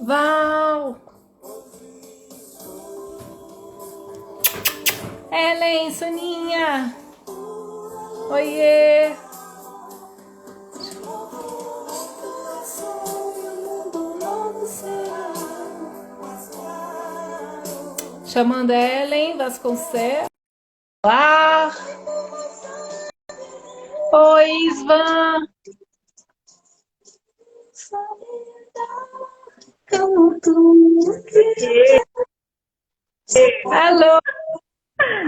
Val! Ellen, Soninha! Oiê! Chamando a Ellen Vasconcelos. Olá! Oi, Isvan! Alô!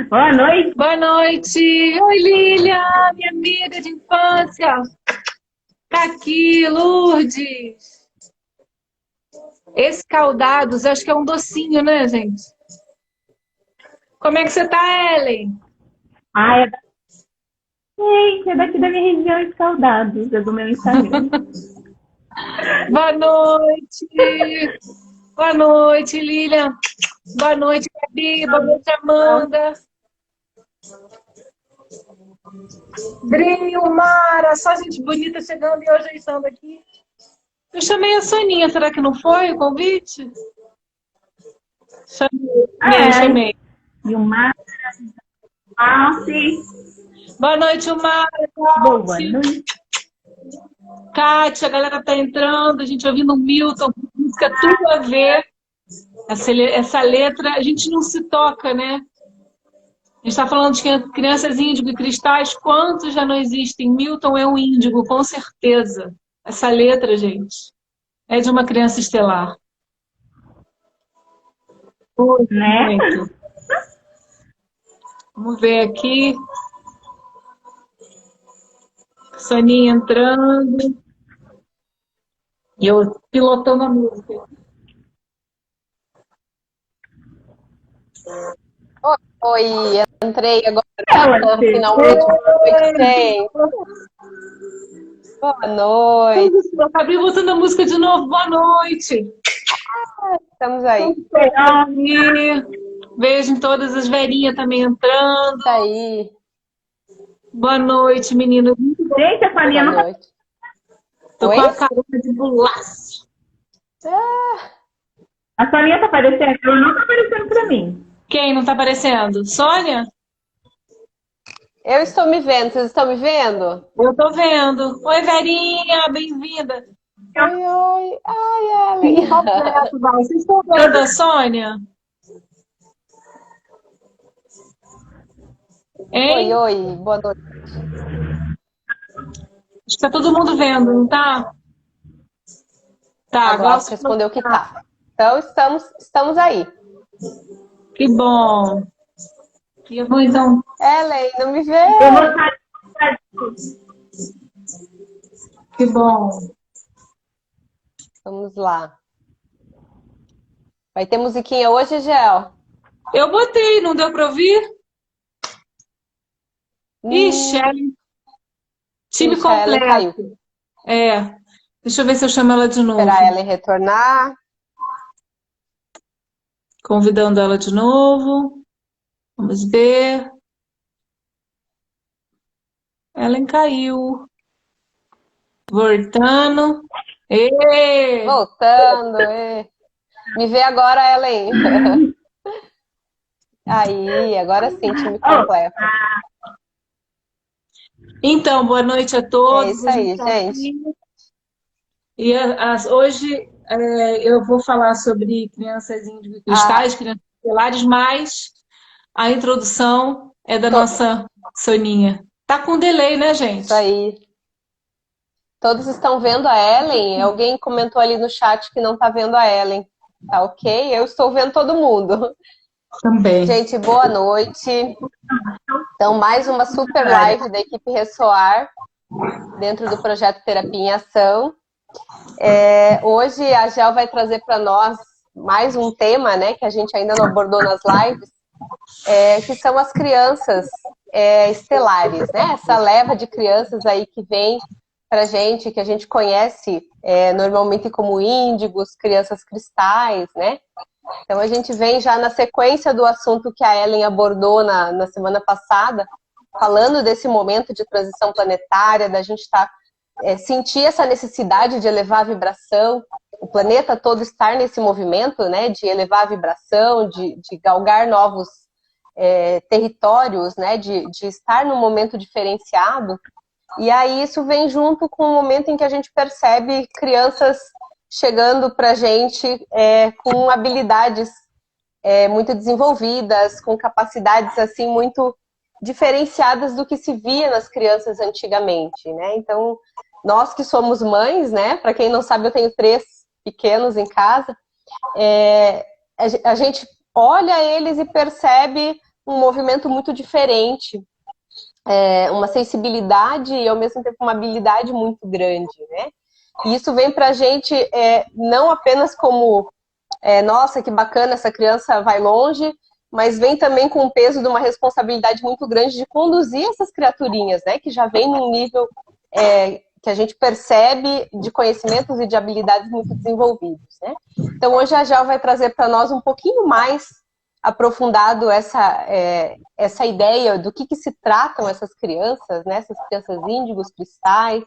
Boa noite. Boa noite! Oi, Lília, minha amiga de infância! Tá aqui, Lourdes! Escaldados, acho que é um docinho, né, gente? Como é que você tá, Ellen? Ah, Gente, é daqui da minha região, Escaldados, é do meu Instagram. Boa noite! Boa noite, Lilian! Boa noite, Gabi! Boa noite, Amanda! Dri, Mara, só gente bonita chegando e hoje estando aqui. Eu chamei a Soninha, será que não foi o convite? Chamei. E o Mar... sim. Boa noite, Mara. Boa noite. Kátia, a galera tá entrando, a gente ouvindo o Milton, música tudo a ver. Essa letra, a gente não se toca, né? A gente está falando de crianças índigo e cristais, quantos já não existem? Milton é um índigo, com certeza. Essa letra, gente, é de uma criança estelar. Muito, né? muito. Vamos ver aqui. Soninha entrando. E eu pilotando a música. Oi, entrei agora, Finalmente. Oi, boa noite. Eu acabei botando a música de novo. Boa noite. Estamos aí. Vejo todas as velhinhas também entrando. Tá aí. Boa noite, menina. Gente, a Soninha Boa não noite. Tô Oi? com a cara de bolaço. A Soninha tá aparecendo, ela não tá aparecendo pra mim. Quem não tá aparecendo? Sônia? Eu estou me vendo, vocês estão me vendo? Eu tô vendo. Oi, Verinha, bem-vinda. Oi. Ai, Ellen. Vocês estão vendo a Sônia? Hein? Oi, boa noite. Acho que tá todo mundo vendo, não tá? Tá, Agora respondeu que tá. Então, estamos aí. Que bom. Eu vou então. Ellen, não me vê? Eu vou sair. Que bom. Vamos lá. Vai ter musiquinha hoje, Gel? Eu botei, não deu pra ouvir? Ixi, Ellen. Time completo. Ellen caiu. É. Deixa eu ver se eu chamo ela de novo. Esperar a Ellen retornar. Convidando ela de novo. Vamos ver. Ellen caiu. Voltando. Voltando. Me vê agora, Ellen. Aí, agora sim, time completo. Então, boa noite a todos. É isso aí, gente. E hoje eu vou falar sobre crianças índigo cristais, crianças estelares, mas a introdução é da nossa Soninha. Tá com delay, né, gente? Isso aí. Todos estão vendo a Ellen? Alguém comentou ali no chat que não tá vendo a Ellen. Tá ok? Eu estou vendo todo mundo. Também. Gente, boa noite. Então, mais uma super live da equipe Ressoar, dentro do projeto Terapia em Ação. Hoje a Gel vai trazer para nós mais um tema, né, que a gente ainda não abordou nas lives, que são as crianças estelares, né? Essa leva de crianças aí que vem pra gente, que a gente conhece normalmente como índigos, crianças cristais, né? Então a gente vem já na sequência do assunto que a Ellen abordou na semana passada, falando desse momento de transição planetária, da gente sentir essa necessidade de elevar a vibração, o planeta todo estar nesse movimento, né, de elevar a vibração, de galgar novos territórios, né, de estar num momento diferenciado. E aí isso vem junto com o momento em que a gente percebe crianças chegando para a gente com habilidades muito desenvolvidas, com capacidades assim muito diferenciadas do que se via nas crianças antigamente, né? Então, nós que somos mães, né? Para quem não sabe, eu tenho 3 pequenos em casa. A gente olha eles e percebe um movimento muito diferente, uma sensibilidade e ao mesmo tempo uma habilidade muito grande, né? E isso vem para a gente não apenas como nossa, que bacana, essa criança vai longe, mas vem também com o peso de uma responsabilidade muito grande de conduzir essas criaturinhas, né? Que já vem num nível que a gente percebe de conhecimentos e de habilidades muito desenvolvidos, né? Então hoje a Gel vai trazer para nós um pouquinho mais aprofundado essa ideia do que se tratam essas crianças, né? Essas crianças índigos, cristais,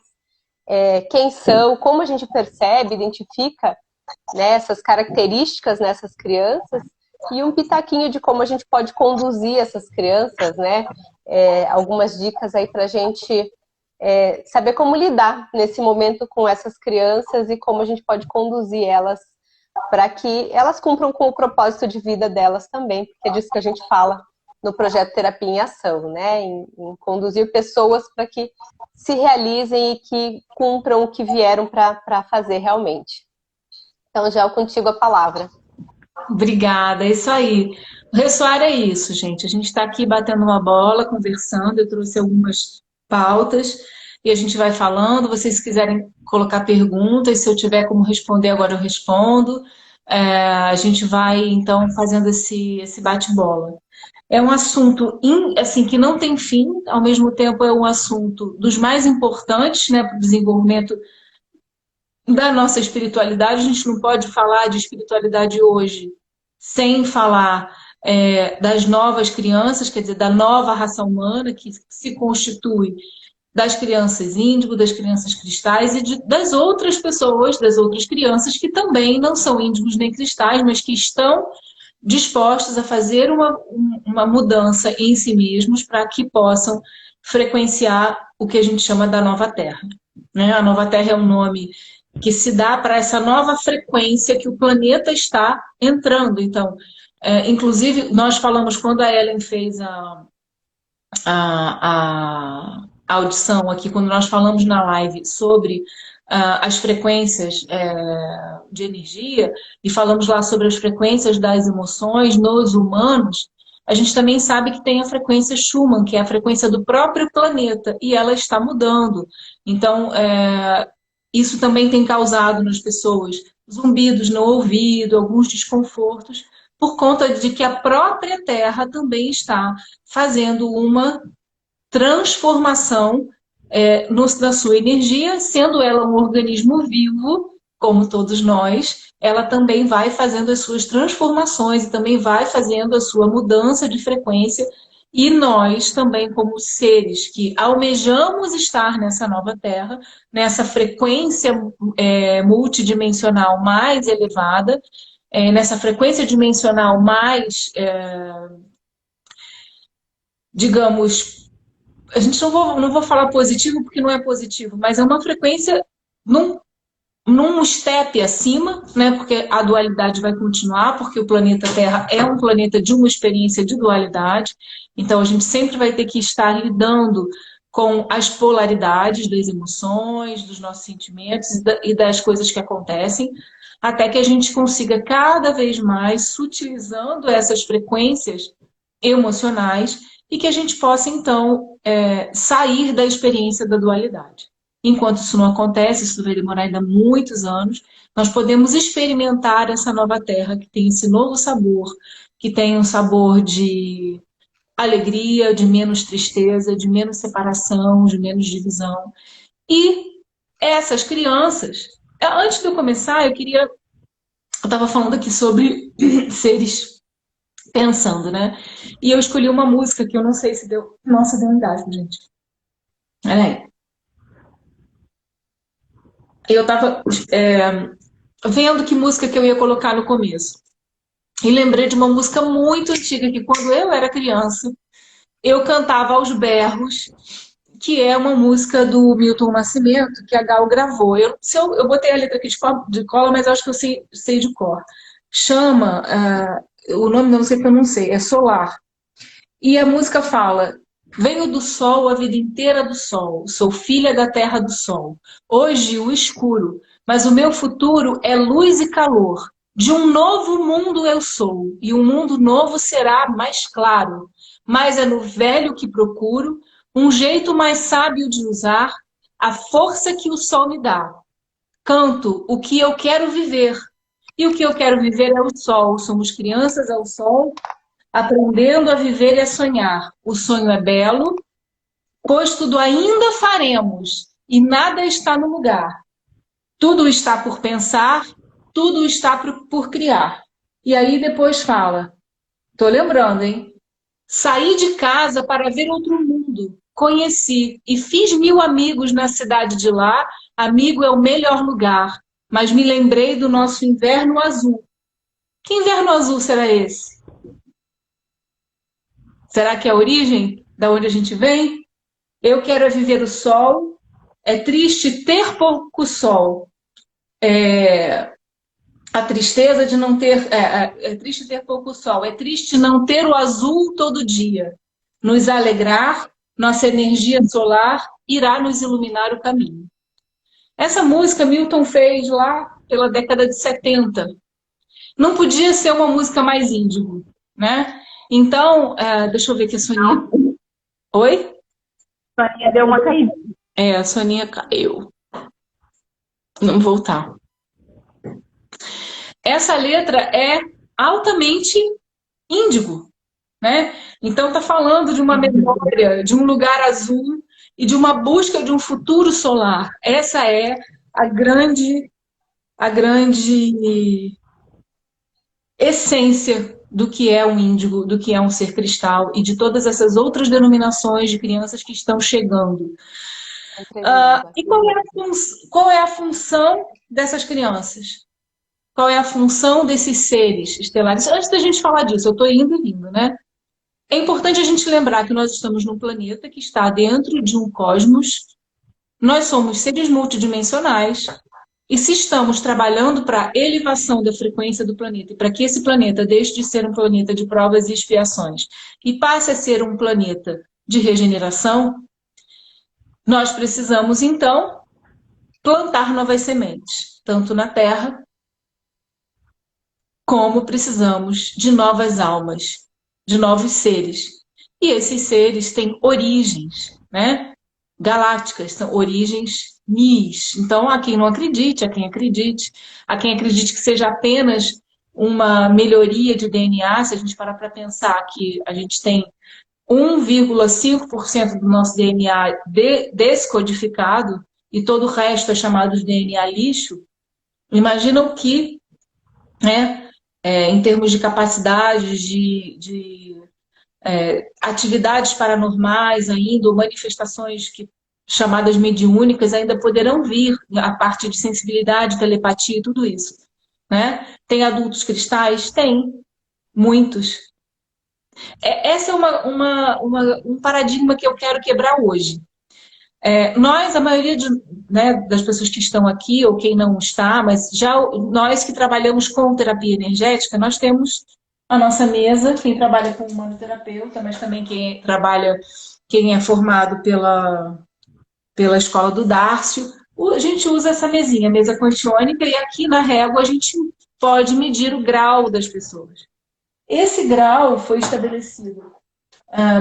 quem são, como a gente percebe, identifica, né, essas características nessas crianças e um pitaquinho de como a gente pode conduzir essas crianças, né? Algumas dicas aí para a gente saber como lidar nesse momento com essas crianças e como a gente pode conduzir elas para que elas cumpram com o propósito de vida delas também, porque é disso que a gente fala no projeto Terapia em Ação, né? Em conduzir pessoas para que se realizem e que cumpram o que vieram para fazer realmente. Então, Gel, contigo a palavra. Obrigada, é isso aí. O ressoar é isso, gente. A gente está aqui batendo uma bola, conversando. Eu trouxe algumas pautas e a gente vai falando. Vocês se quiserem colocar perguntas, se eu tiver como responder agora, eu respondo. A gente vai, então, fazendo esse bate-bola. É um assunto assim, que não tem fim, ao mesmo tempo é um assunto dos mais importantes, né, para o desenvolvimento da nossa espiritualidade. A gente não pode falar de espiritualidade hoje sem falar das novas crianças, quer dizer, da nova raça humana que se constitui das crianças índigo, das crianças cristais e das outras pessoas, das outras crianças que também não são índigos nem cristais, mas que estão dispostos a fazer uma mudança em si mesmos para que possam frequenciar o que a gente chama da Nova Terra, né? A Nova Terra é um nome que se dá para essa nova frequência que o planeta está entrando. Então, inclusive, nós falamos, quando a Ellen fez a audição aqui, quando nós falamos na live sobre as frequências de energia, e falamos lá sobre as frequências das emoções nos humanos, a gente também sabe que tem a frequência Schumann, que é a frequência do próprio planeta, e ela está mudando. Então, isso também tem causado nas pessoas zumbidos no ouvido, alguns desconfortos, por conta de que a própria Terra também está fazendo uma transformação na sua energia, sendo ela um organismo vivo, como todos nós, ela também vai fazendo as suas transformações e também vai fazendo a sua mudança de frequência. E nós também, como seres que almejamos estar nessa nova Terra, nessa frequência multidimensional mais elevada, nessa frequência dimensional mais, digamos, a gente não vou falar positivo porque não é positivo, mas é uma frequência num step acima, né? Porque a dualidade vai continuar, porque o planeta Terra é um planeta de uma experiência de dualidade, então a gente sempre vai ter que estar lidando com as polaridades das emoções, dos nossos sentimentos e das coisas que acontecem, até que a gente consiga cada vez mais, sutilizando essas frequências emocionais, e que a gente possa, então, sair da experiência da dualidade. Enquanto isso não acontece, isso vai demorar ainda muitos anos, nós podemos experimentar essa nova Terra, que tem esse novo sabor, que tem um sabor de alegria, de menos tristeza, de menos separação, de menos divisão. E essas crianças, antes de eu começar, eu estava falando aqui sobre seres pensando, né? E eu escolhi uma música que eu não sei se deu... Nossa, deu um engasgo, gente. Olha aí. Eu estava vendo que música que eu ia colocar no começo. E lembrei de uma música muito antiga, que quando eu era criança, eu cantava aos berros, que é uma música do Milton Nascimento, que a Gal gravou. Eu botei a letra aqui de cola, mas acho que eu sei de cor. Chama, o nome não sei porque eu não sei, é Solar. E a música fala: venho do sol a vida inteira do sol, sou filha da terra do sol. Hoje o escuro, mas o meu futuro é luz e calor. De um novo mundo eu sou, e um mundo novo será mais claro. Mas é no velho que procuro um jeito mais sábio de usar a força que o sol me dá. Canto o que eu quero viver, e o que eu quero viver é o sol. Somos crianças ao sol, aprendendo a viver e a sonhar. O sonho é belo, pois tudo ainda faremos e nada está no lugar. Tudo está por pensar, tudo está por criar. E aí depois fala, tô lembrando, hein? Saí de casa para ver outro mundo, conheci e fiz 1000 amigos na cidade de lá. Amigo é o melhor lugar, mas me lembrei do nosso inverno azul. Que inverno azul será esse? Será que é a origem da onde a gente vem? Eu quero é viver o sol. É triste ter pouco sol. A tristeza de não ter. É triste ter pouco sol. É triste não ter o azul todo dia. Nos alegrar, nossa energia solar irá nos iluminar o caminho. Essa música Milton fez lá pela década de 70. Não podia ser uma música mais índigo, né? Então, deixa eu ver aqui a Soninha. Oi? Soninha deu uma caída. A Soninha caiu. Vamos voltar. Essa letra é altamente índigo, né? Então tá falando de uma memória, de um lugar azul e de uma busca de um futuro solar. Essa é a grande essência do que é um índigo, do que é um ser cristal e de todas essas outras denominações de crianças que estão chegando. E qual é a função dessas crianças? Qual é a função desses seres estelares? Antes da gente falar disso, eu estou indo e vindo, né? É importante a gente lembrar que nós estamos num planeta que está dentro de um cosmos. Nós somos seres multidimensionais. E se estamos trabalhando para a elevação da frequência do planeta, e para que esse planeta deixe de ser um planeta de provas e expiações e passe a ser um planeta de regeneração, nós precisamos, então, plantar novas sementes, tanto na Terra, como precisamos de novas almas, de novos seres. E esses seres têm origens, né? Galácticas, são origens mis. Então, há quem não acredite, há quem acredite, há quem acredite que seja apenas uma melhoria de DNA. Se a gente parar para pensar que a gente tem 1,5% do nosso DNA descodificado e todo o resto é chamado de DNA lixo, imagina o que, né, em termos de capacidades, de atividades paranormais ainda, ou manifestações chamadas mediúnicas ainda poderão vir, a parte de sensibilidade, telepatia e tudo isso. Né? Tem adultos cristais? Tem, muitos. Esse é um paradigma que eu quero quebrar hoje. Nós, a maioria das pessoas que estão aqui, ou quem não está, mas já nós que trabalhamos com terapia energética, nós temos a nossa mesa, quem trabalha com humanoterapeuta, mas também quem é formado pela escola do Dárcio, a gente usa essa mesinha, mesa quantiônica, e aqui na régua a gente pode medir o grau das pessoas. Esse grau foi estabelecido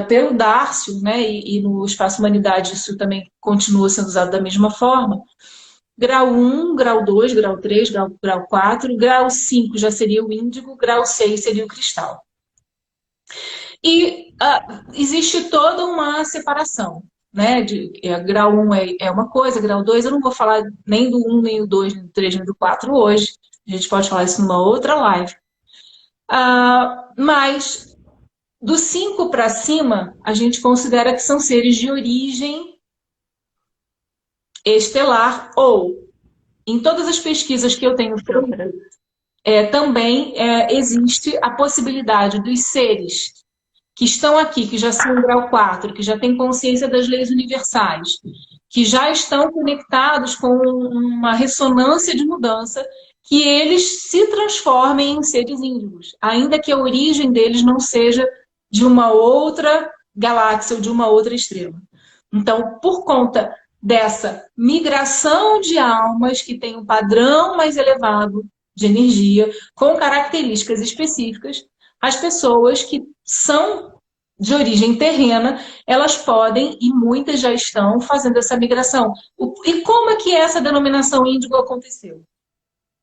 pelo Dárcio, né, e no Espaço Humanidade isso também continua sendo usado da mesma forma. Grau 1, grau 2, grau 3, grau 4, grau 5 já seria o índigo, grau 6 seria o cristal. E existe toda uma separação, né? Grau 1 é uma coisa, grau 2, eu não vou falar nem do 1, nem do 2, nem do 3, nem do 4 hoje. A gente pode falar isso numa outra live. Mas do 5 para cima, a gente considera que são seres de origem estelar ou em todas as pesquisas que eu tenho feito, também existe a possibilidade dos seres que estão aqui, que já são em grau 4, que já têm consciência das leis universais, que já estão conectados com uma ressonância de mudança, que eles se transformem em seres índigos, ainda que a origem deles não seja de uma outra galáxia ou de uma outra estrela. Então, por conta dessa migração de almas que tem um padrão mais elevado de energia, com características específicas, as pessoas que são de origem terrena, elas podem, e muitas já estão, fazendo essa migração. E como é que essa denominação índigo aconteceu?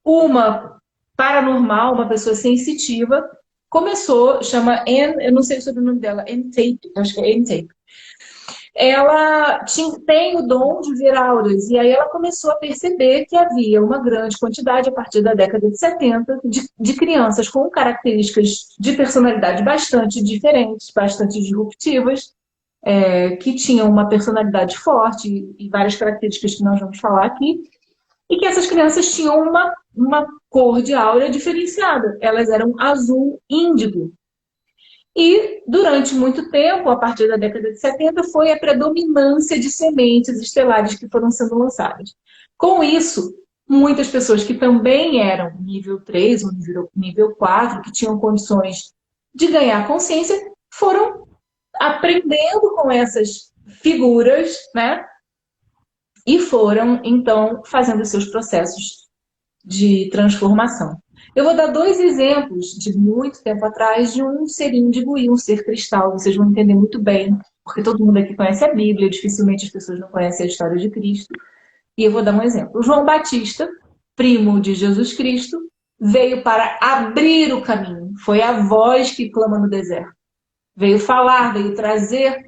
Uma paranormal, uma pessoa sensitiva, começou, chama Anne, eu não sei sobre o nome dela, Anne Tape, acho que é Anne Tape. Ela tem o dom de ver auras, e aí ela começou a perceber que havia uma grande quantidade, a partir da década de 70, de crianças com características de personalidade bastante diferentes, bastante disruptivas, que tinham uma personalidade forte e várias características que nós vamos falar aqui, e que essas crianças tinham uma cor de aura diferenciada. Elas eram azul índigo. E, durante muito tempo, a partir da década de 70, foi a predominância de sementes estelares que foram sendo lançadas. Com isso, muitas pessoas que também eram nível 3 ou nível 4, que tinham condições de ganhar consciência, foram aprendendo com essas figuras, né? E foram, então, fazendo seus processos de transformação. Eu vou dar 2 exemplos de muito tempo atrás de um ser índigo e um ser cristal. Vocês vão entender muito bem, porque todo mundo aqui conhece a Bíblia, dificilmente as pessoas não conhecem a história de Cristo. E eu vou dar um exemplo. O João Batista, primo de Jesus Cristo, veio para abrir o caminho. Foi a voz que clama no deserto. Veio falar, veio trazer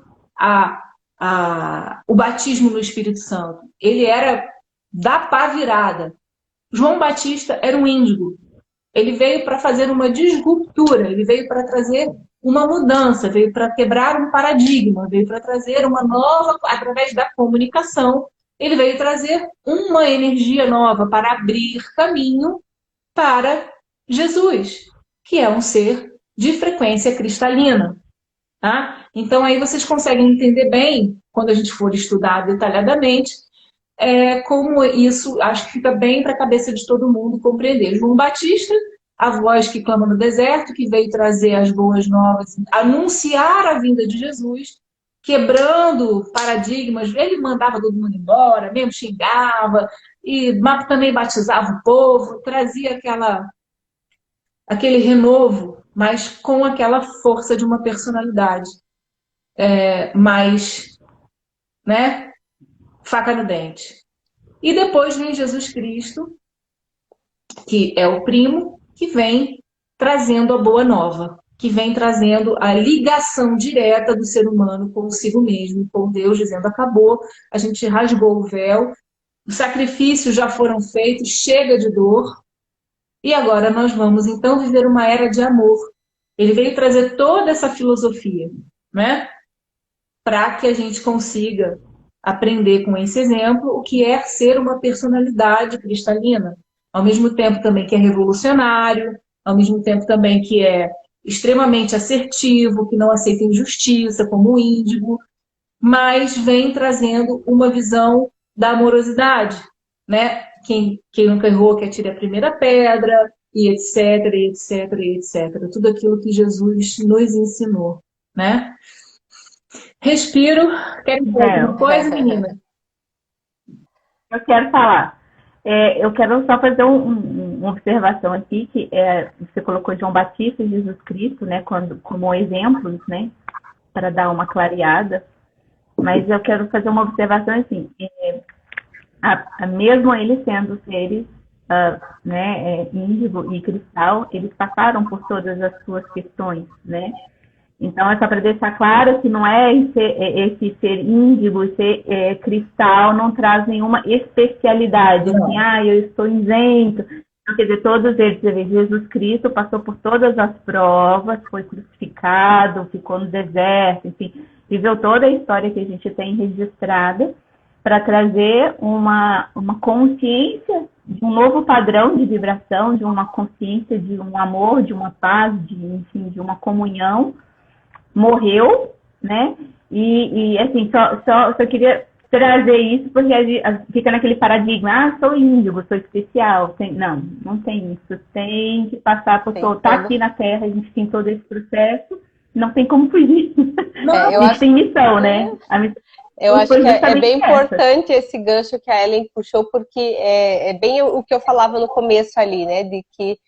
o batismo no Espírito Santo. Ele era da pá virada. João Batista era um índigo. Ele veio para fazer uma disruptura, ele veio para trazer uma mudança, veio para quebrar um paradigma, veio para trazer uma nova, através da comunicação, ele veio trazer uma energia nova para abrir caminho para Jesus, que é um ser de frequência cristalina. Tá? Então aí vocês conseguem entender bem, quando a gente for estudar detalhadamente, como isso, acho que fica bem para a cabeça de todo mundo compreender. João Batista, a voz que clama no deserto, que veio trazer as boas novas, anunciar a vinda de Jesus, quebrando paradigmas. Ele mandava todo mundo embora, mesmo xingava, e também batizava o povo, trazia aquele renovo, mas com aquela força de uma personalidade mais, né, faca no dente. E depois vem Jesus Cristo, que é o primo, que vem trazendo a boa nova, que vem trazendo a ligação direta do ser humano consigo mesmo, com Deus, dizendo: acabou, a gente rasgou o véu, os sacrifícios já foram feitos, chega de dor, e agora nós vamos então viver uma era de amor. Ele veio trazer toda essa filosofia, né? Para que a gente consiga aprender com esse exemplo o que é ser uma personalidade cristalina. Ao mesmo tempo também que é revolucionário, ao mesmo tempo também que é extremamente assertivo, que não aceita injustiça, como o índigo, mas vem trazendo uma visão da amorosidade, né? Quem nunca errou que atire a primeira pedra, e etc, etc, etc. Tudo aquilo que Jesus nos ensinou, né? Respiro. Quer dizer alguma coisa, menina? Eu quero falar. Eu quero só fazer uma observação aqui, que você colocou João Batista e Jesus Cristo, né, como exemplos, né, para dar uma clareada. Mas eu quero fazer uma observação assim, mesmo eles sendo seres índigo e cristal, eles passaram por todas as suas questões, né? Então, é só para deixar claro que não é esse ser índigo, ser cristal, não traz nenhuma especialidade. Assim, eu estou isento. Então, quer dizer, todos eles, Jesus Cristo passou por todas as provas, foi crucificado, ficou no deserto, enfim, viveu toda a história que a gente tem registrada, para trazer uma consciência de um novo padrão de vibração, de uma consciência de um amor, de uma paz, enfim, de uma comunhão. Morreu, né? E assim, só queria trazer isso, porque fica naquele paradigma, sou índigo, sou especial. Não tem isso. Tem que passar por estar aqui na Terra, a gente tem todo esse processo, não tem como fugir. A gente tem missão, né? Eu acho que é bem importante esse gancho que a Ellen puxou, porque é bem o que eu falava no começo ali, né? De que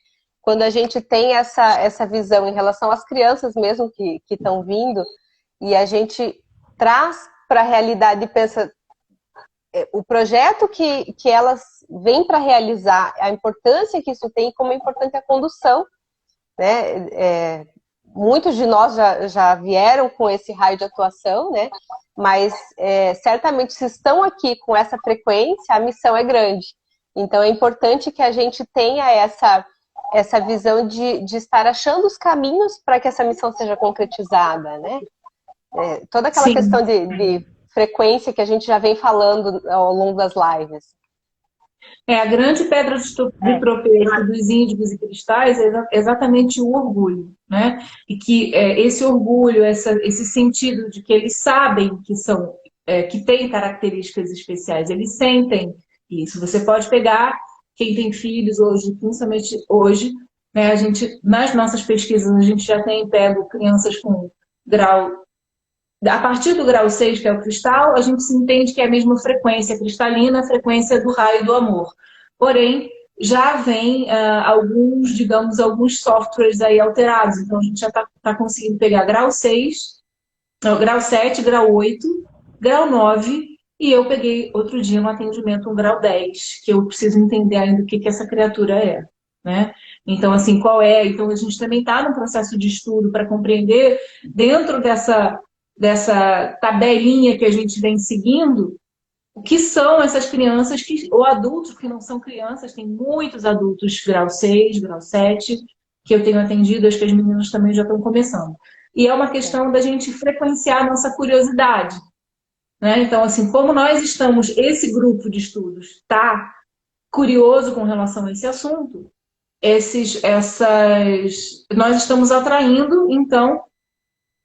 quando a gente tem essa visão em relação às crianças mesmo que estão vindo, e a gente traz para a realidade e pensa o projeto que elas vêm para realizar, a importância que isso tem, como é importante a condução, né? Muitos de nós já vieram com esse raio de atuação, né? Mas certamente se estão aqui com essa frequência, a missão é grande. Então é importante que a gente tenha essa visão de estar achando os caminhos para que essa missão seja concretizada, né? Toda aquela questão de frequência que a gente já vem falando ao longo das lives. A grande pedra de tropeço dos índigos e cristais é exatamente o orgulho, né? E que esse orgulho, esse sentido de que eles sabem que têm características especiais, eles sentem isso. Você pode pegar quem tem filhos hoje, principalmente hoje, né? Nas nossas pesquisas, a gente já tem pego crianças com grau. A partir do grau 6, que é o cristal, a gente se entende que é a mesma frequência cristalina, a frequência do raio do amor. Porém, já vem alguns softwares aí alterados. Então, a gente já está conseguindo pegar grau 6, grau 7, grau 8, grau 9, e eu peguei outro dia no atendimento um grau 10, que eu preciso entender ainda o que essa criatura é, né? Então, assim, qual é? Então, a gente também está num processo de estudo para compreender, dentro dessa tabelinha que a gente vem seguindo, o que são essas crianças, ou adultos que não são crianças, tem muitos adultos grau 6, grau 7, que eu tenho atendido, acho que as meninas também já estão começando. E é uma questão da gente frequenciar a nossa curiosidade, né? Então, assim, como nós estamos, esse grupo de estudos está curioso com relação a esse assunto, nós estamos atraindo, então,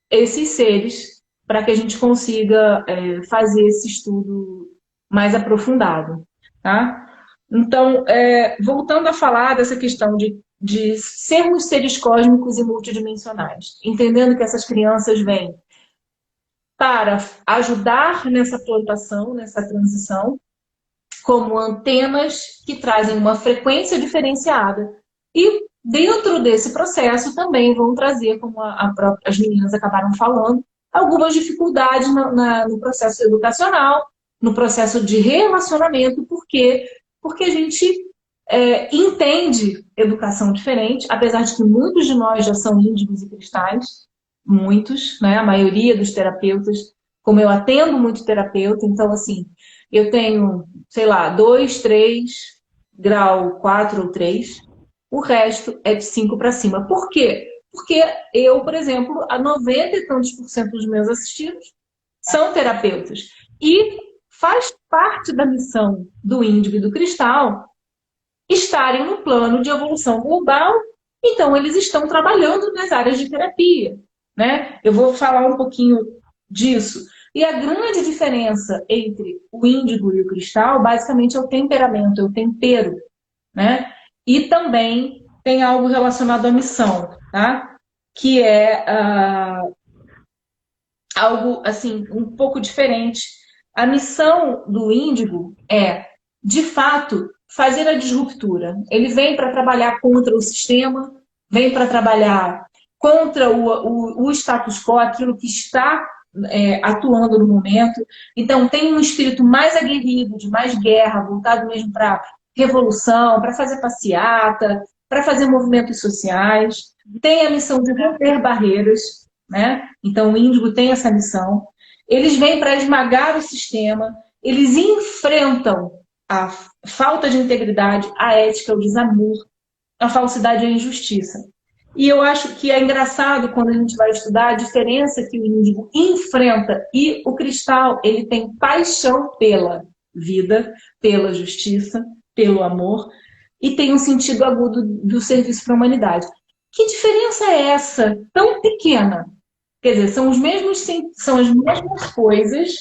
esses seres para que a gente consiga fazer esse estudo mais aprofundado, tá? Então, voltando a falar dessa questão de sermos seres cósmicos e multidimensionais, entendendo que essas crianças vêm para ajudar nessa plantação, nessa transição, como antenas que trazem uma frequência diferenciada. E dentro desse processo também vão trazer, como as meninas acabaram falando, algumas dificuldades no processo educacional, no processo de relacionamento, porque a gente entende educação diferente, apesar de que muitos de nós já são índigos e cristais, muitos, né? A maioria dos terapeutas, como eu atendo muito terapeuta, então, assim, eu tenho, sei lá, 2, 3, grau 4 ou 3, o resto é de 5 para cima. Por quê? Porque eu, por exemplo, a 90 e tantos % dos meus assistidos são terapeutas. E faz parte da missão do índigo e do cristal estarem no plano de evolução global, então eles estão trabalhando nas áreas de terapia, né? Eu vou falar um pouquinho disso. E a grande diferença entre o índigo e o cristal, basicamente, é o temperamento, é o tempero, né? E também tem algo relacionado à missão, tá? Que é algo, assim, um pouco diferente. A missão do índigo é, de fato, fazer a disruptura. Ele vem para trabalhar contra o sistema, vem para trabalhar contra o status quo, aquilo que está atuando no momento. Então, tem um espírito mais aguerrido, de mais guerra, voltado mesmo para revolução, para fazer passeata, para fazer movimentos sociais. Tem a missão de romper barreiras, né? Então, o índigo tem essa missão. Eles vêm para esmagar o sistema, eles enfrentam a falta de integridade, a ética, o desamor, a falsidade e a injustiça. E eu acho que é engraçado quando a gente vai estudar a diferença que o índigo enfrenta. E o cristal, ele tem paixão pela vida, pela justiça, pelo amor, e tem um sentido agudo do serviço para a humanidade. Que diferença é essa tão pequena? Quer dizer, são as mesmas coisas,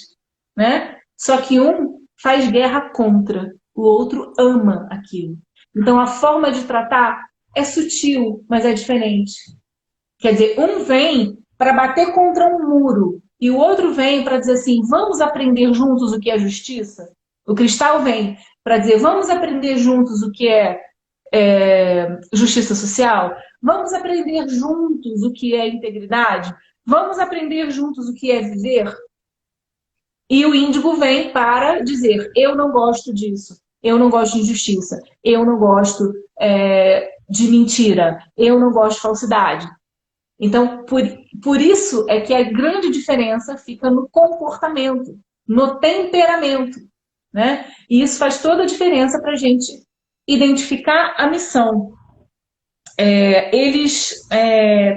né? Só que um faz guerra contra, o outro ama aquilo. Então a forma de tratar é sutil, mas é diferente. Quer dizer, um vem para bater contra um muro e o outro vem para dizer assim, vamos aprender juntos o que é justiça? O cristal vem para dizer, vamos aprender juntos o que é justiça social? Vamos aprender juntos o que é integridade? Vamos aprender juntos o que é viver? E o índigo vem para dizer, eu não gosto disso, eu não gosto de injustiça, eu não gosto de mentira, eu não gosto de falsidade. Então, por isso é que a grande diferença fica no comportamento, no temperamento, né? E isso faz toda a diferença para a gente identificar a missão.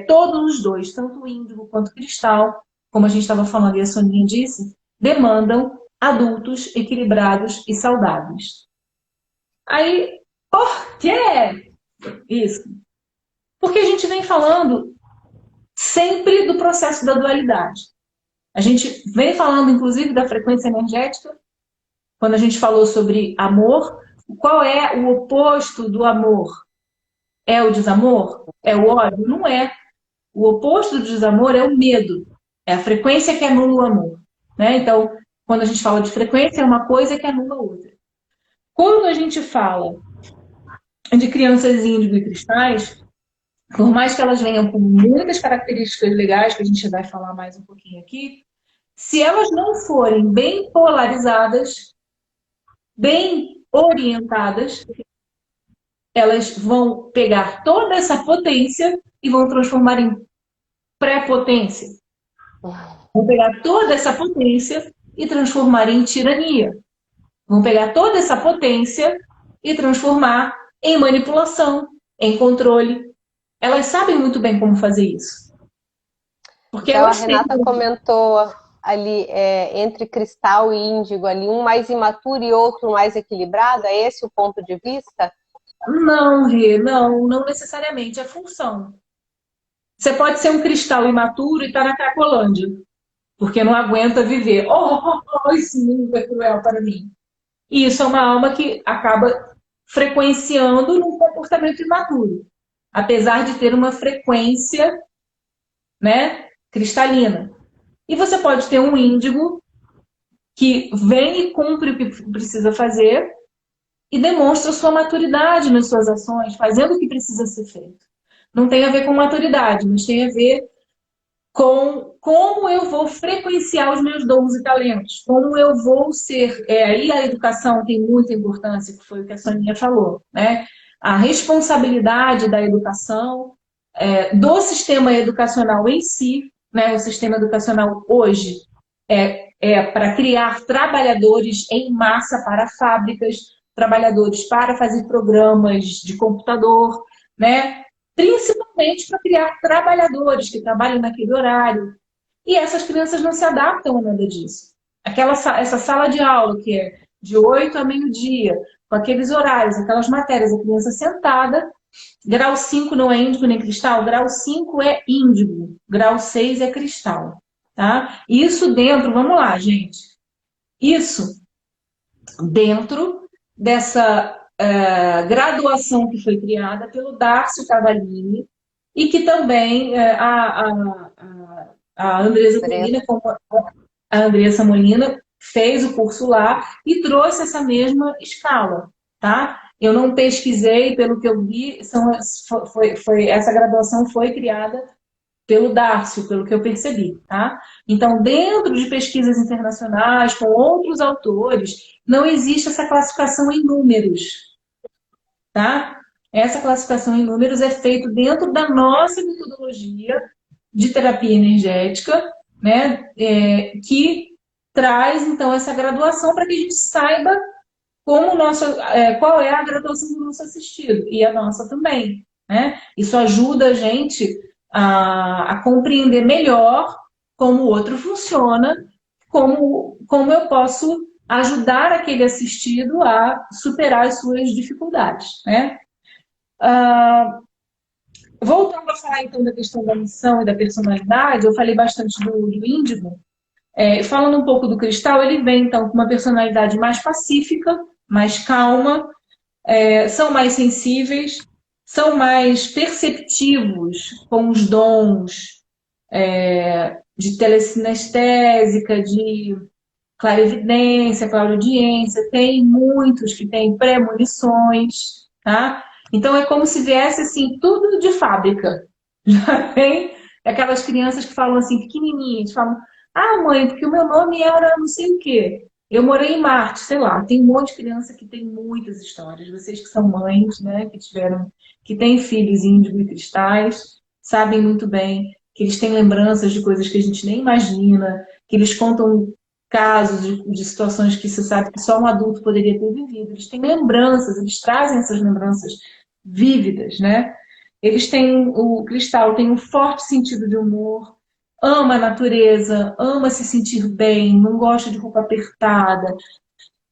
Todos os dois, tanto o índigo quanto o cristal, como a gente estava falando e a Soninha disse, demandam adultos equilibrados e saudáveis. Aí, por quê isso? Porque a gente vem falando sempre do processo da dualidade. A gente vem falando, inclusive, da frequência energética, quando a gente falou sobre amor. Qual é o oposto do amor? É o desamor? É o ódio? Não é. O oposto do desamor é o medo. É a frequência que anula o amor. Né? Então, quando a gente fala de frequência, é uma coisa que anula a outra. Quando a gente fala de crianças índigo e cristais, por mais que elas venham com muitas características legais, que a gente vai falar mais um pouquinho aqui, se elas não forem bem polarizadas, bem orientadas, elas vão pegar toda essa potência e vão transformar em pré-potência. Vão pegar toda essa potência e transformar em tirania. Vão pegar toda essa potência e transformar em manipulação, em controle. Elas sabem muito bem como fazer isso. Porque então, a Renata comentou ali, entre cristal e índigo, ali, um mais imaturo e outro mais equilibrado. É esse o ponto de vista? Não, Rê, não necessariamente. É função. Você pode ser um cristal imaturo e estar na Cracolândia, porque não aguenta viver. Esse mundo é cruel para mim. E isso é uma alma que acaba frequenciando num comportamento imaturo, apesar de ter uma frequência, né, cristalina. E você pode ter um índigo que vem e cumpre o que precisa fazer e demonstra sua maturidade nas suas ações, fazendo o que precisa ser feito. Não tem a ver com maturidade, mas tem a ver com como eu vou frequenciar os meus dons e talentos, como eu vou ser. Aí a educação tem muita importância, que foi o que a Soninha falou, né? A responsabilidade da educação, do sistema educacional em si, né? O sistema educacional hoje é para criar trabalhadores em massa para fábricas, trabalhadores para fazer programas de computador, né? Principalmente para criar trabalhadores que trabalham naquele horário. E essas crianças não se adaptam a nada disso. Essa sala de aula que é de 8 a meio-dia, com aqueles horários, aquelas matérias, a criança sentada, grau 5 não é índigo nem cristal, grau 5 é índigo, grau 6 é cristal. Tá? Isso dentro, vamos lá, gente. Isso dentro dessa graduação que foi criada pelo Darcio Cavallini e que também a Andressa Molina, a Andressa Molina fez o curso lá e trouxe essa mesma escala, tá? Eu não pesquisei, pelo que eu vi, essa graduação foi criada pelo Darcio, pelo que eu percebi, tá? Então, dentro de pesquisas internacionais, com outros autores, não existe essa classificação em números, tá? Essa classificação em números é feita dentro da nossa metodologia de terapia energética, né? Que traz, então, essa graduação para que a gente saiba qual é a graduação do nosso assistido, e a nossa também. né? Isso ajuda a gente a compreender melhor como o outro funciona, como eu posso ajudar aquele assistido a superar as suas dificuldades, né? Voltando a falar, então, da questão da missão e da personalidade, eu falei bastante do Índigo. Falando um pouco do Cristal, ele vem, então, com uma personalidade mais pacífica, mais calma, são mais sensíveis, são mais perceptivos com os dons de telecinestésica, de clarividência, clareaudiência. Tem muitos que têm premonições, tá? Então é como se viesse assim, tudo de fábrica. Já tem aquelas crianças que falam assim, pequenininhas, falam, ah, mãe, porque o meu nome era não sei o quê. Eu morei em Marte, sei lá. Tem um monte de criança que tem muitas histórias. Vocês que são mães, né, que têm filhos índigo e cristais, sabem muito bem que eles têm lembranças de coisas que a gente nem imagina, que eles contam casos de situações que você sabe que só um adulto poderia ter vivido. Eles têm lembranças, eles trazem essas lembranças vívidas, né? O cristal tem um forte sentido de humor, ama a natureza, ama se sentir bem, não gosta de roupa apertada,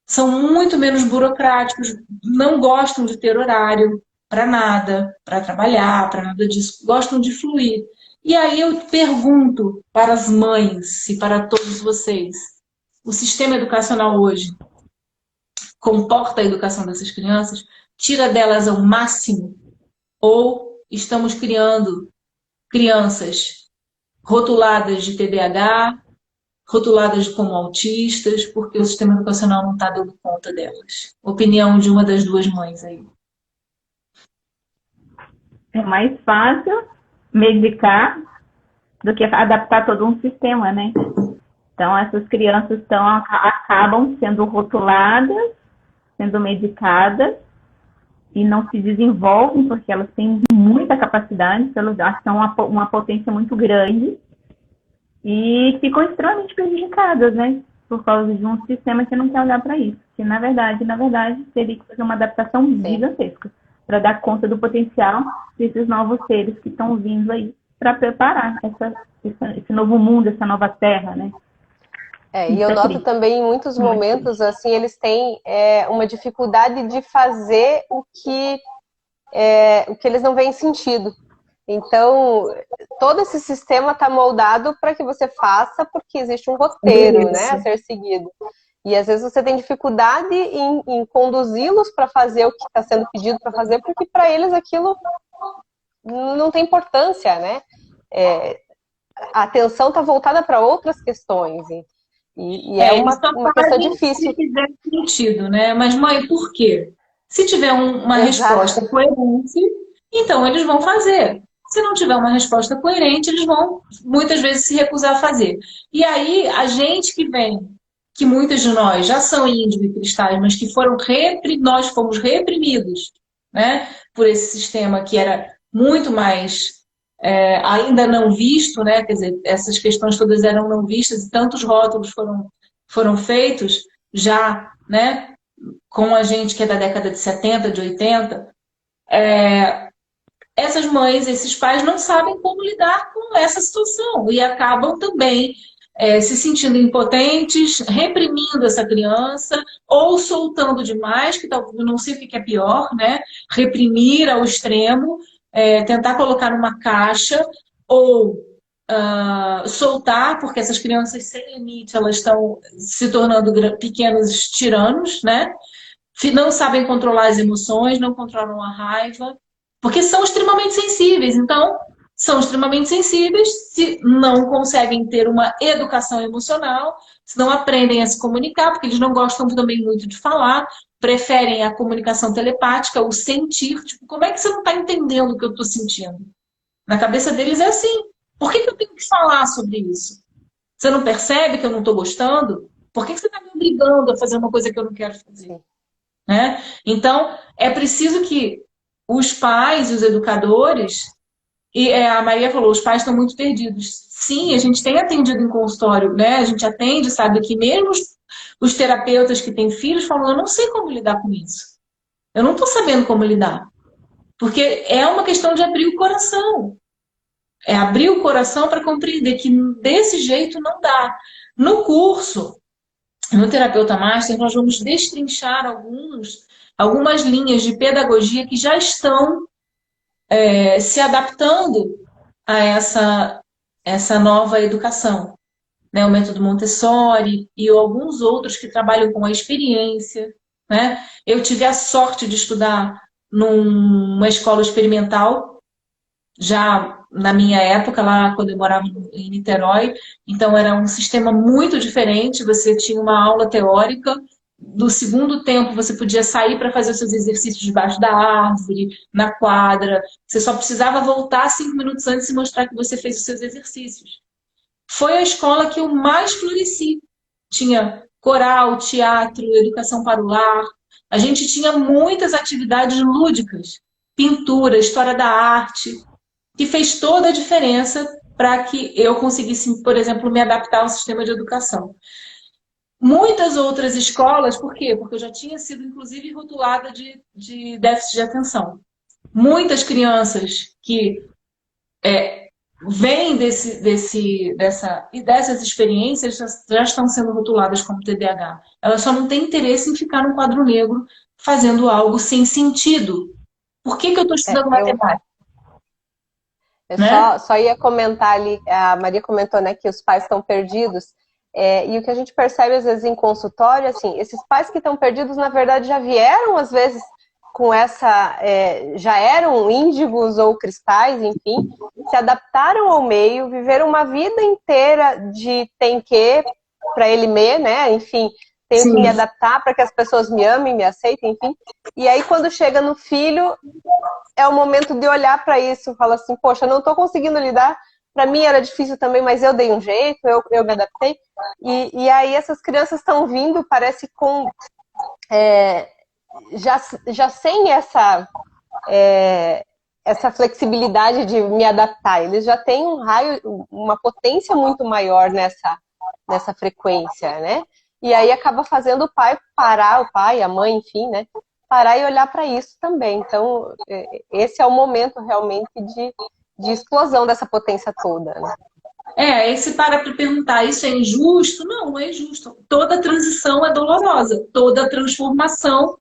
são muito menos burocráticos, não gostam de ter horário para nada, para trabalhar, para nada disso, gostam de fluir. E aí eu pergunto para as mães e para todos vocês, o sistema educacional hoje comporta a educação dessas crianças, tira delas ao máximo, ou estamos criando crianças rotuladas de TDAH, rotuladas como autistas, porque o sistema educacional não está dando conta delas. Opinião de uma das duas mães aí. É mais fácil medicar do que adaptar todo um sistema, né? Então, essas crianças acabam sendo rotuladas, sendo medicadas, e não se desenvolvem porque elas têm muita capacidade, elas são uma potência muito grande, e ficam extremamente prejudicadas, né? Por causa de um sistema que não quer olhar para isso. Que, na verdade, teria que fazer uma adaptação gigantesca para dar conta do potencial desses novos seres que estão vindo aí para preparar esse novo mundo, essa nova terra, né? E eu noto também em muitos momentos, assim, eles têm uma dificuldade de fazer o que eles não veem sentido. Então, todo esse sistema está moldado para que você faça, porque existe um roteiro, né, a ser seguido. E às vezes você tem dificuldade em conduzi-los para fazer o que está sendo pedido para fazer, porque para eles aquilo não tem importância, né? A atenção está voltada para outras questões. E é uma questão difícil. Se fizer sentido, né? Mas, mãe, por quê? Se tiver uma resposta coerente, então eles vão fazer. Se não tiver uma resposta coerente, eles vão, muitas vezes, se recusar a fazer. E aí, a gente que muitas de nós já são índigo e cristais, mas que nós fomos reprimidos, né? Por esse sistema que era muito mais ainda não visto, né? Quer dizer, essas questões todas eram não vistas e tantos rótulos foram feitos já, né? Com a gente que é da década de 70, de 80, essas mães, esses pais não sabem como lidar com essa situação e acabam também se sentindo impotentes, reprimindo essa criança ou soltando demais, que talvez não sei o que é pior, né? Reprimir ao extremo, tentar colocar numa caixa ou soltar, porque essas crianças sem limite, elas estão se tornando pequenos tiranos, né? Não sabem controlar as emoções, não controlam a raiva, porque são extremamente sensíveis. Então, são extremamente sensíveis, se não conseguem ter uma educação emocional, se não aprendem a se comunicar, porque eles não gostam também muito de falar, preferem a comunicação telepática, o sentir. Tipo, como é que você não está entendendo o que eu estou sentindo? Na cabeça deles é assim. Por que eu tenho que falar sobre isso? Você não percebe que eu não estou gostando? Por que você está me obrigando a fazer uma coisa que eu não quero fazer? Né? Então, é preciso que os pais e os educadores, e a Maria falou, os pais estão muito perdidos. Sim, a gente tem atendido em consultório, né? A gente atende, sabe, que mesmo os terapeutas que têm filhos falam, eu não sei como lidar com isso. Eu não estou sabendo como lidar. Porque é uma questão de abrir o coração. É abrir o coração para compreender que desse jeito não dá. No curso, no Terapeuta Master, nós vamos destrinchar algumas linhas de pedagogia que já estão se adaptando a essa nova educação. Né? O método Montessori e alguns outros que trabalham com a experiência. Né? Eu tive a sorte de estudar numa escola experimental, já na minha época, lá quando eu morava em Niterói. Então era um sistema muito diferente, você tinha uma aula teórica, do segundo tempo você podia sair para fazer os seus exercícios debaixo da árvore, na quadra, você só precisava voltar 5 minutos antes e mostrar que você fez os seus exercícios. Foi a escola que eu mais floresci. Tinha coral, teatro, educação para o lar. A gente tinha muitas atividades lúdicas, pintura, história da arte, que fez toda a diferença para que eu conseguisse, por exemplo, me adaptar ao sistema de educação. Muitas outras escolas, por quê? Porque eu já tinha sido, inclusive, rotulada de déficit de atenção. Muitas crianças que vêm dessas experiências já estão sendo rotuladas como TDAH. Elas só não têm interesse em ficar num quadro negro fazendo algo sem sentido. Por que eu estou estudando matemática? Eu só ia comentar ali, a Maria comentou, né, que os pais estão perdidos, e o que a gente percebe às vezes em consultório, assim, esses pais que estão perdidos, na verdade, já vieram às vezes com já eram índigos ou cristais, enfim, se adaptaram ao meio, viveram uma vida inteira de tem que, para ele né, enfim, tenho que me adaptar para que as pessoas me amem, me aceitem, enfim. E aí, quando chega no filho, é o momento de olhar para isso, fala assim, poxa, eu não estou conseguindo lidar, para mim era difícil também, mas eu dei um jeito, eu me adaptei. E aí essas crianças estão vindo, parece com... já sem essa flexibilidade de me adaptar, eles já têm uma potência muito maior nessa frequência, né? E aí acaba fazendo o pai parar, a mãe, enfim, né? Parar e olhar para isso também. Então, esse é o momento realmente de explosão dessa potência toda, né? Aí você para perguntar, isso é injusto? Não, não é injusto. Toda transição é dolorosa, toda transformação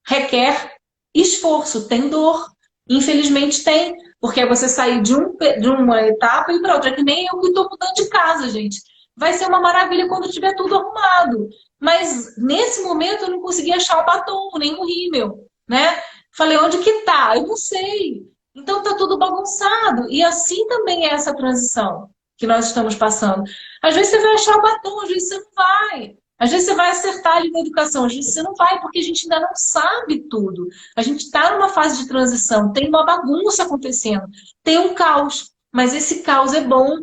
requer esforço, tem dor. Infelizmente tem, porque é você sair de uma etapa e para outra. É que nem eu que estou mudando de casa, gente. Vai ser uma maravilha quando tiver tudo arrumado. Mas nesse momento eu não consegui achar o batom, nem o rímel, né? Falei, onde que tá? Eu não sei. Então tá tudo bagunçado. E assim também é essa transição que nós estamos passando. Às vezes você vai achar o batom, às vezes você não vai. Às vezes você vai acertar ali na educação, às vezes você não vai, porque a gente ainda não sabe tudo. A gente está numa fase de transição, tem uma bagunça acontecendo, tem um caos, mas esse caos é bom,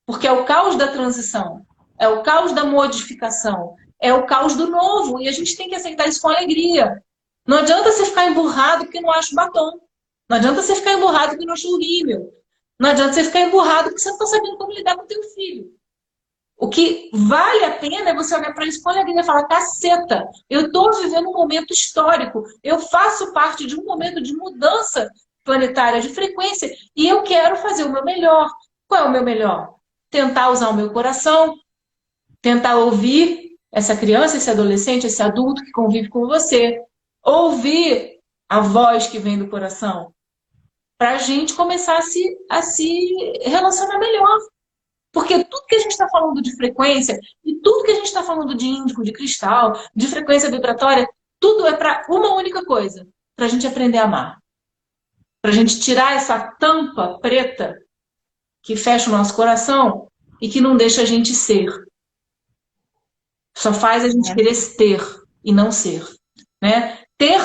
porque é o caos da transição, é o caos da modificação, é o caos do novo, e a gente tem que aceitar isso com alegria. Não adianta você ficar emburrado porque não acha o batom. Não adianta você ficar emburrado porque não acha o rímel. Não adianta você ficar emburrado porque você não está sabendo como lidar com o teu filho. O que vale a pena é você olhar para isso com alegria e falar, caceta, eu estou vivendo um momento histórico, eu faço parte de um momento de mudança planetária de frequência e eu quero fazer o meu melhor. Qual é o meu melhor? Tentar usar o meu coração, tentar ouvir essa criança, esse adolescente, esse adulto que convive com você, ouvir a voz que vem do coração, para a gente começar a se relacionar melhor. Porque tudo que a gente está falando de frequência e tudo que a gente está falando de índigo, de cristal, de frequência vibratória, tudo é para uma única coisa, para a gente aprender a amar. Para a gente tirar essa tampa preta que fecha o nosso coração e que não deixa a gente ser. Só faz a gente querer ter e não ser. Né? Ter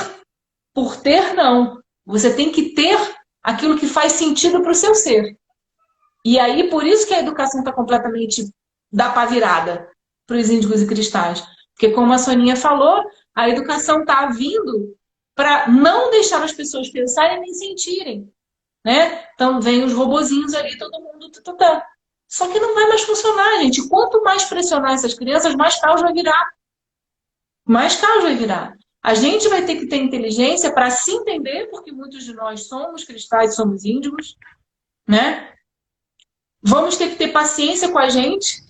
por ter, não. Você tem que ter aquilo que faz sentido para o seu ser. E aí, por isso que a educação está completamente da pá virada para os índigos e cristais. Porque, como a Soninha falou, a educação está vindo para não deixar as pessoas pensarem nem sentirem. Né? Então, vem os robozinhos ali, todo mundo... Só que não vai mais funcionar, gente. Quanto mais pressionar essas crianças, mais caos vai virar. Mais caos vai virar. A gente vai ter que ter inteligência para se entender, porque muitos de nós somos cristais, somos índigos, né? Vamos ter que ter paciência com a gente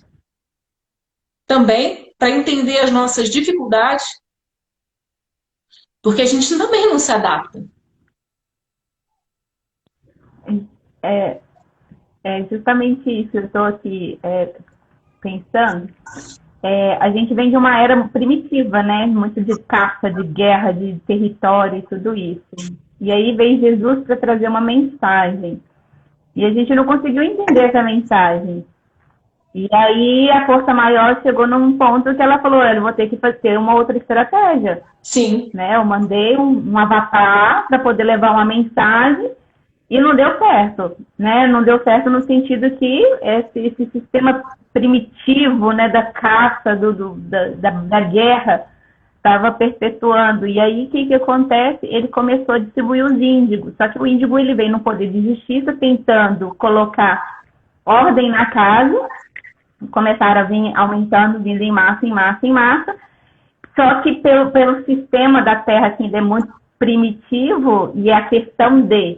também, para entender as nossas dificuldades, porque a gente também não se adapta. É, é justamente isso, eu estou aqui pensando. A gente vem de uma era primitiva, né? Muito de caça, de guerra, de território e tudo isso. E aí veio Jesus para trazer uma mensagem. E a gente não conseguiu entender essa mensagem. E aí a força maior chegou num ponto que ela falou, eu vou ter que fazer uma outra estratégia. Sim. Né? Eu mandei um avatar para poder levar uma mensagem e não deu certo. Né? Não deu certo no sentido que esse sistema primitivo, né, da caça, da guerra, estava perpetuando. E aí, o que acontece? Ele começou a distribuir os índigos. Só que o índigo ele vem no poder de justiça tentando colocar ordem na casa. Começaram a vir aumentando, vindo em massa, em massa, em massa. Só que pelo sistema da Terra, que ainda é muito primitivo, e a questão de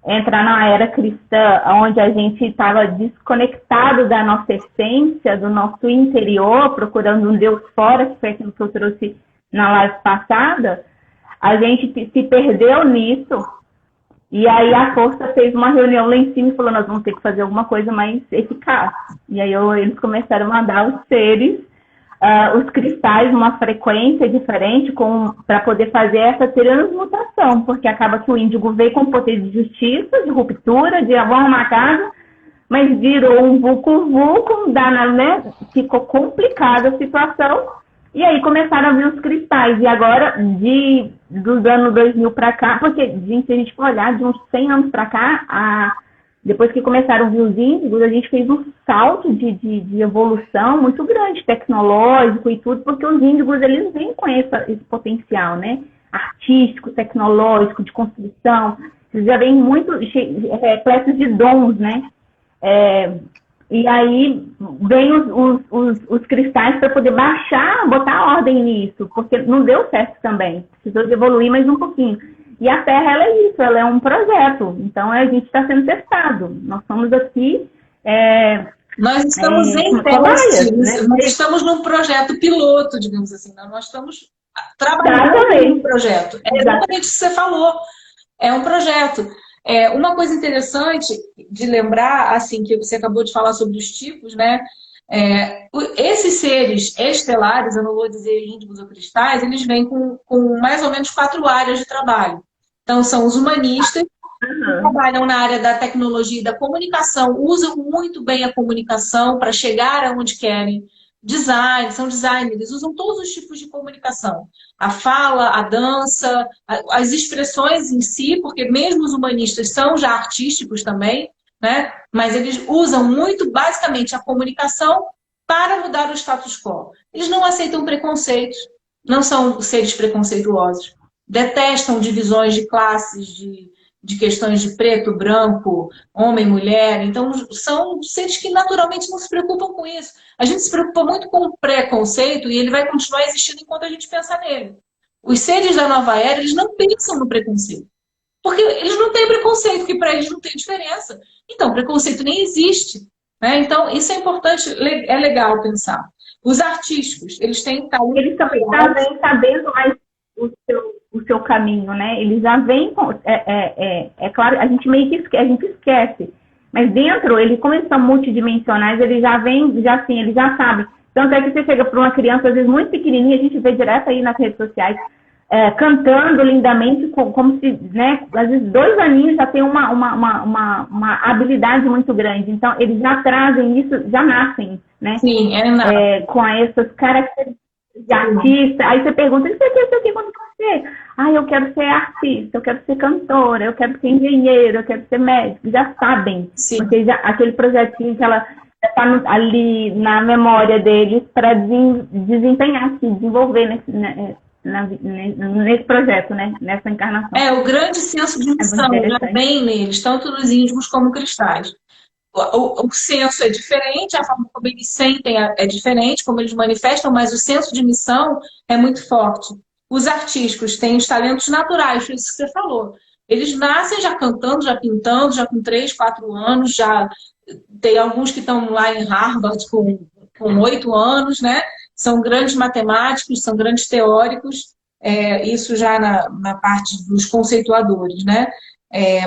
entrar na era cristã, onde a gente estava desconectado da nossa essência, do nosso interior, procurando um Deus fora, que foi aquilo que eu trouxe na live passada, a gente se perdeu nisso, e aí a força fez uma reunião lá em cima e falou, nós vamos ter que fazer alguma coisa mais eficaz. E aí eles começaram a mandar os seres, os cristais, uma frequência diferente para poder fazer essa transmutação, porque acaba que o índigo veio com poder de justiça, de ruptura, de vamos arrumar a casa, mas virou um vulco-vulco, né? Ficou complicada a situação, e aí começaram a vir os cristais, e agora, dos anos 2000 para cá, porque se a gente for olhar de uns 100 anos para cá, depois que começaram a vir os índigos, a gente fez um salto de evolução muito grande, tecnológico e tudo, porque os índigos, eles vêm com esse potencial, né? Artístico, tecnológico, de construção, eles já vêm muito repletos de dons, né? E aí vem os cristais para poder baixar, botar ordem nisso, porque não deu certo também, precisou de evoluir mais um pouquinho. E a Terra, ela é isso, ela é um projeto. Então, a gente está sendo testado. Nós estamos aqui... nós estamos em teste, né? Nós estamos num projeto piloto, digamos assim. Nós estamos trabalhando no projeto. É exatamente o que você falou. É um projeto. Uma coisa interessante de lembrar, assim, que você acabou de falar sobre os tipos, né? Esses seres estelares, eu não vou dizer índigos ou cristais, eles vêm com mais ou menos 4 áreas de trabalho. Então, são os humanistas, que trabalham na área da tecnologia e da comunicação, usam muito bem a comunicação para chegar aonde querem. Design, são designers, usam todos os tipos de comunicação. A fala, a dança, as expressões em si, porque mesmo os humanistas são já artísticos também, né? Mas eles usam muito, basicamente, a comunicação para mudar o status quo. Eles não aceitam preconceitos, não são seres preconceituosos. Detestam divisões de classes, de questões de preto, branco, homem, mulher. Então, são seres que naturalmente não se preocupam com isso. A gente se preocupa muito com o preconceito e ele vai continuar existindo enquanto a gente pensar nele. Os seres da nova era, eles não pensam no preconceito. Porque eles não têm preconceito, porque para eles não tem diferença. Então, preconceito nem existe. Né? Então, isso é importante, é legal pensar. Os artísticos, eles têm talento. Eles também estão sabendo mais o seu caminho, né? Eles já vêm com... É claro, a gente meio que esquece. Mas dentro, como eles são multidimensionais, eles já vêm, eles já sabem. Tanto é que você chega para uma criança, às vezes muito pequenininha, a gente vê direto aí nas redes sociais, cantando lindamente, como se, né, às vezes 2 aninhos já tem uma habilidade muito grande. Então, eles já trazem isso, já nascem, né? Sim, com essas características de artista. Aí você pergunta, você quer ser quando você? Eu quero ser artista, eu quero ser cantora, eu quero ser engenheiro, eu quero ser médico. Já sabem. Sim. Porque aquele projetinho que ela está ali na memória deles para desempenhar, se desenvolver nesse projeto, né? Nessa encarnação. O grande senso de missão já vem neles, tanto nos índigos como cristais. O senso é diferente, a forma como eles sentem é diferente, como eles manifestam, mas o senso de missão é muito forte. Os artísticos têm os talentos naturais, foi isso que você falou. Eles nascem já cantando, já pintando, já com 3, 4 anos, já tem alguns que estão lá em Harvard com 8 anos, né? São grandes matemáticos, são grandes teóricos, isso já na parte dos conceituadores, né?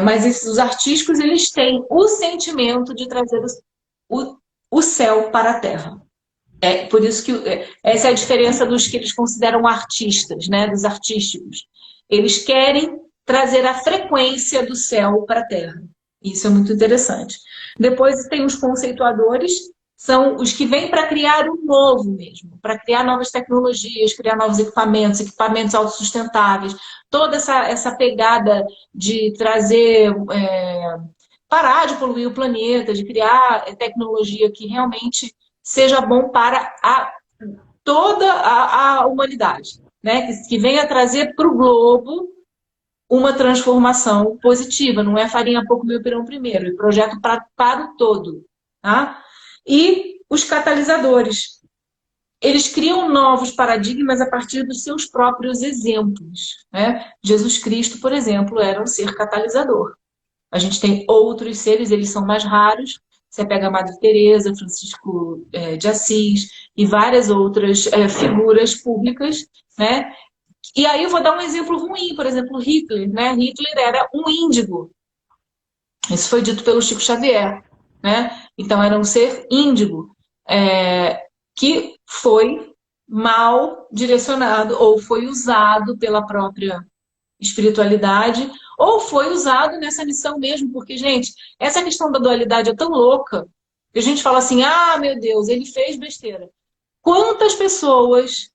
Mas os artísticos, eles têm o sentimento de trazer o céu para a terra. Por isso que essa é a diferença dos que eles consideram artistas, né? Dos artísticos. Eles querem trazer a frequência do céu para a terra. Isso é muito interessante. Depois tem os conceituadores, são os que vêm para criar o novo mesmo, para criar novas tecnologias, criar novos equipamentos autossustentáveis, toda essa pegada de trazer, parar de poluir o planeta, de criar tecnologia que realmente seja bom para toda a humanidade, né? Que venha trazer para o globo uma transformação positiva, não é farinha pouco, meu pirão primeiro, é projeto para o todo. Tá? E os catalisadores, eles criam novos paradigmas a partir dos seus próprios exemplos. Né? Jesus Cristo, por exemplo, era um ser catalisador. A gente tem outros seres, eles são mais raros. Você pega a Madre Teresa, Francisco de Assis e várias outras figuras públicas, né? E aí eu vou dar um exemplo ruim, por exemplo, Hitler, né? Hitler era um índigo. Isso foi dito pelo Chico Xavier, né? Então era um ser índigo, que foi mal direcionado ou foi usado pela própria espiritualidade ou foi usado nessa missão mesmo, porque, gente, essa questão da dualidade é tão louca que a gente fala assim, meu Deus, ele fez besteira. Quantas pessoas...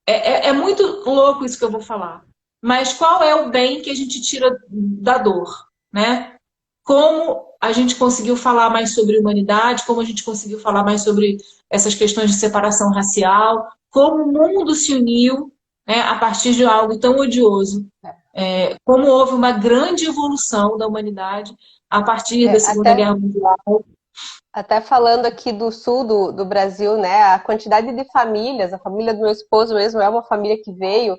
É muito louco isso que eu vou falar. Mas qual é o bem que a gente tira da dor, né? Como a gente conseguiu falar mais sobre humanidade, como a gente conseguiu falar mais sobre essas questões de separação racial, como o mundo se uniu, né, a partir de algo tão odioso. Como houve uma grande evolução da humanidade a partir da Segunda Guerra Mundial. Até falando aqui do sul do Brasil, né? A quantidade de famílias, a família do meu esposo mesmo é uma família que veio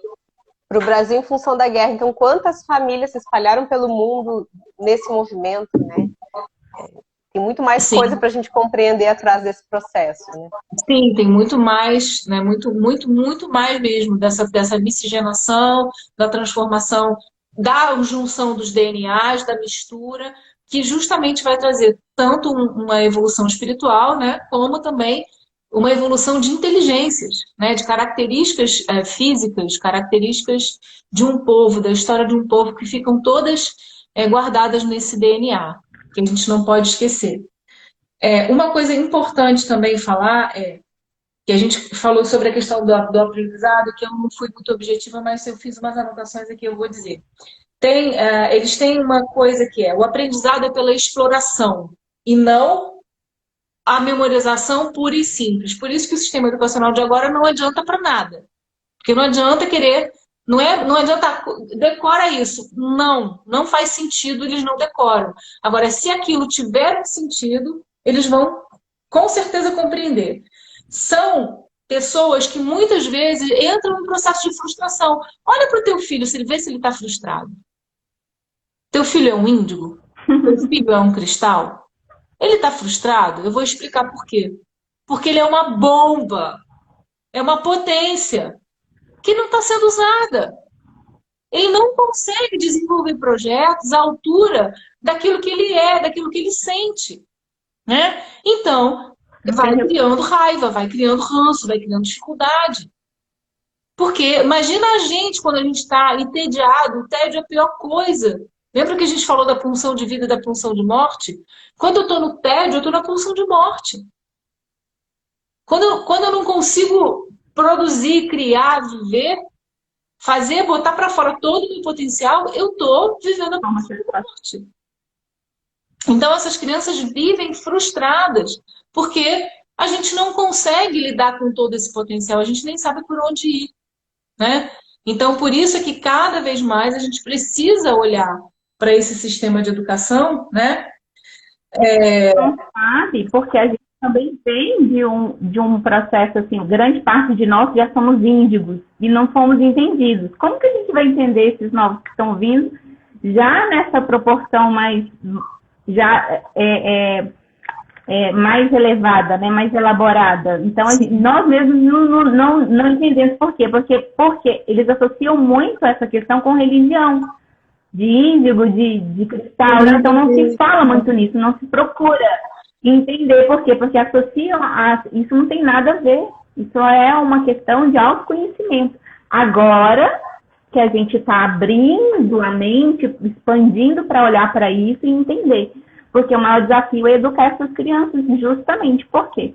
para o Brasil em função da guerra. Então, quantas famílias se espalharam pelo mundo nesse movimento, né? Tem muito mais coisa para a gente compreender atrás desse processo, né? Sim, tem muito mais, né? Muito mais mesmo dessa miscigenação, da transformação, da junção dos DNAs, da mistura, que justamente vai trazer tanto uma evolução espiritual, né, como também uma evolução de inteligências, né, de características físicas, características de um povo, da história de um povo, que ficam todas guardadas nesse DNA, que a gente não pode esquecer. Uma coisa importante também falar que a gente falou sobre a questão do aprendizado, que eu não fui muito objetiva, mas eu fiz umas anotações aqui, eu vou dizer. Eles têm uma coisa que o aprendizado é pela exploração e não a memorização pura e simples. Por isso que o sistema educacional de agora não adianta para nada. Porque não adianta querer, não adianta, decora isso. Não faz sentido, eles não decoram. Agora, se aquilo tiver um sentido, eles vão com certeza compreender. São pessoas que muitas vezes entram num processo de frustração. Olha para o teu filho, vê se ele está frustrado. Teu filho é um índigo? Teu filho é um cristal? Ele está frustrado? Eu vou explicar por quê. Porque ele é uma bomba. É uma potência que não está sendo usada. Ele não consegue desenvolver projetos à altura daquilo que ele daquilo que ele sente. Né? Então, vai criando raiva, vai criando ranço, vai criando dificuldade. Porque imagina a gente quando a gente está entediado, o tédio é a pior coisa. Lembra que a gente falou da pulsão de vida e da pulsão de morte? Quando eu estou no tédio, eu estou na pulsão de morte. Quando eu não consigo produzir, criar, viver, fazer, botar para fora todo o meu potencial, eu estou vivendo a pulsão de morte. Então, essas crianças vivem frustradas, porque a gente não consegue lidar com todo esse potencial, a gente nem sabe por onde ir. Né? Então, por isso é que cada vez mais a gente precisa olhar para esse sistema de educação, né? Não sabe, porque a gente também vem de um processo, assim, grande parte de nós já somos índigos e não fomos entendidos. Como que a gente vai entender esses novos que estão vindo já nessa proporção mais, já mais elevada, né, mais elaborada? Então, nós mesmos não entendemos por quê. Porque eles associam muito essa questão com religião, de índigo, de cristal, então não se fala muito nisso, não se procura entender por quê, porque associam isso não tem nada a ver, isso é uma questão de autoconhecimento. Agora que a gente está abrindo a mente, expandindo para olhar para isso e entender, porque o maior desafio é educar essas crianças, justamente. Por quê?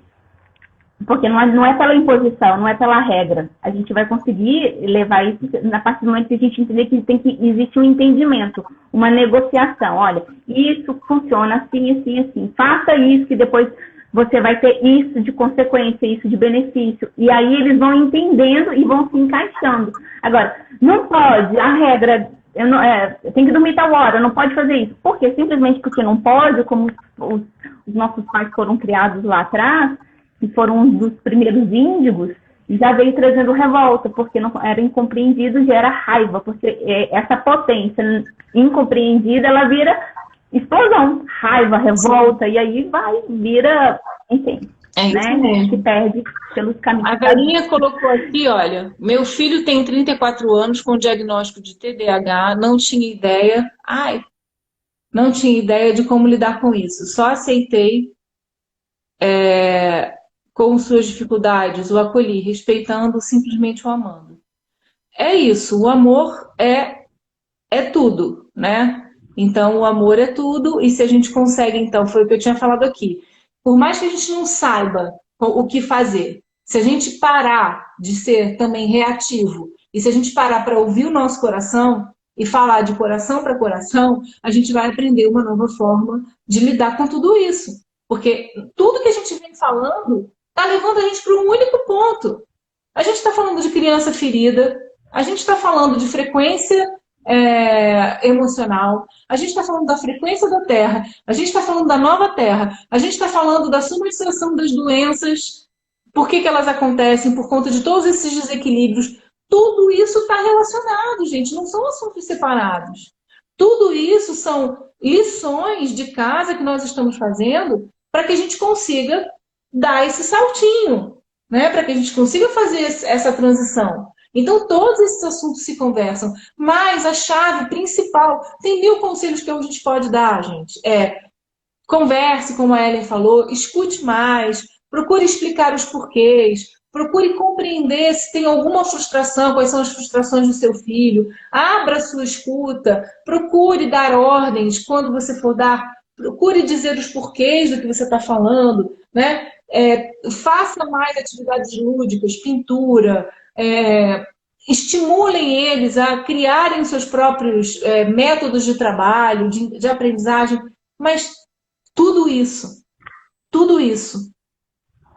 Porque não é pela imposição, não é pela regra. A gente vai conseguir levar isso a partir do momento que a gente entender que existe um entendimento, uma negociação. Olha, isso funciona assim, assim, assim. Faça isso que depois você vai ter isso de consequência, isso de benefício. E aí eles vão entendendo e vão se encaixando. Agora, não pode, a regra, tem que dormir tal hora, não pode fazer isso. Por quê? Simplesmente porque não pode, como os nossos pais foram criados lá atrás, que foram um dos primeiros índigos, já veio trazendo revolta, porque não era incompreendido, gera raiva, porque essa potência incompreendida, ela vira explosão, raiva, revolta, e aí vira, enfim, né, se perde pelos caminhos. A Galinha colocou aqui, olha, meu filho tem 34 anos com diagnóstico de TDAH, não tinha ideia de como lidar com isso, só aceitei com suas dificuldades, o acolhi, respeitando, simplesmente o amando. É isso, o amor é tudo, né? Então, o amor é tudo, e se a gente consegue, então, foi o que eu tinha falado aqui, por mais que a gente não saiba o que fazer, se a gente parar de ser também reativo, e se a gente parar para ouvir o nosso coração, e falar de coração para coração, a gente vai aprender uma nova forma de lidar com tudo isso. Porque tudo que a gente vem falando está levando a gente para um único ponto. A gente está falando de criança ferida, a gente está falando de frequência emocional, a gente está falando da frequência da Terra, a gente está falando da nova Terra, a gente está falando da somatização das doenças, por que elas acontecem, por conta de todos esses desequilíbrios. Tudo isso está relacionado, gente, não são assuntos separados. Tudo isso são lições de casa que nós estamos fazendo para que a gente consiga dar esse saltinho, né? Para que a gente consiga fazer essa transição. Então, todos esses assuntos se conversam, mas a chave principal, tem 1000 conselhos que a gente pode dar, gente. Converse, como a Ellen falou, escute mais, procure explicar os porquês, procure compreender se tem alguma frustração, quais são as frustrações do seu filho, abra a sua escuta, procure dar ordens quando você for dar, procure dizer os porquês do que você está falando, né? Faça mais atividades lúdicas, pintura, estimulem eles a criarem seus próprios métodos de trabalho, de aprendizagem, mas tudo isso,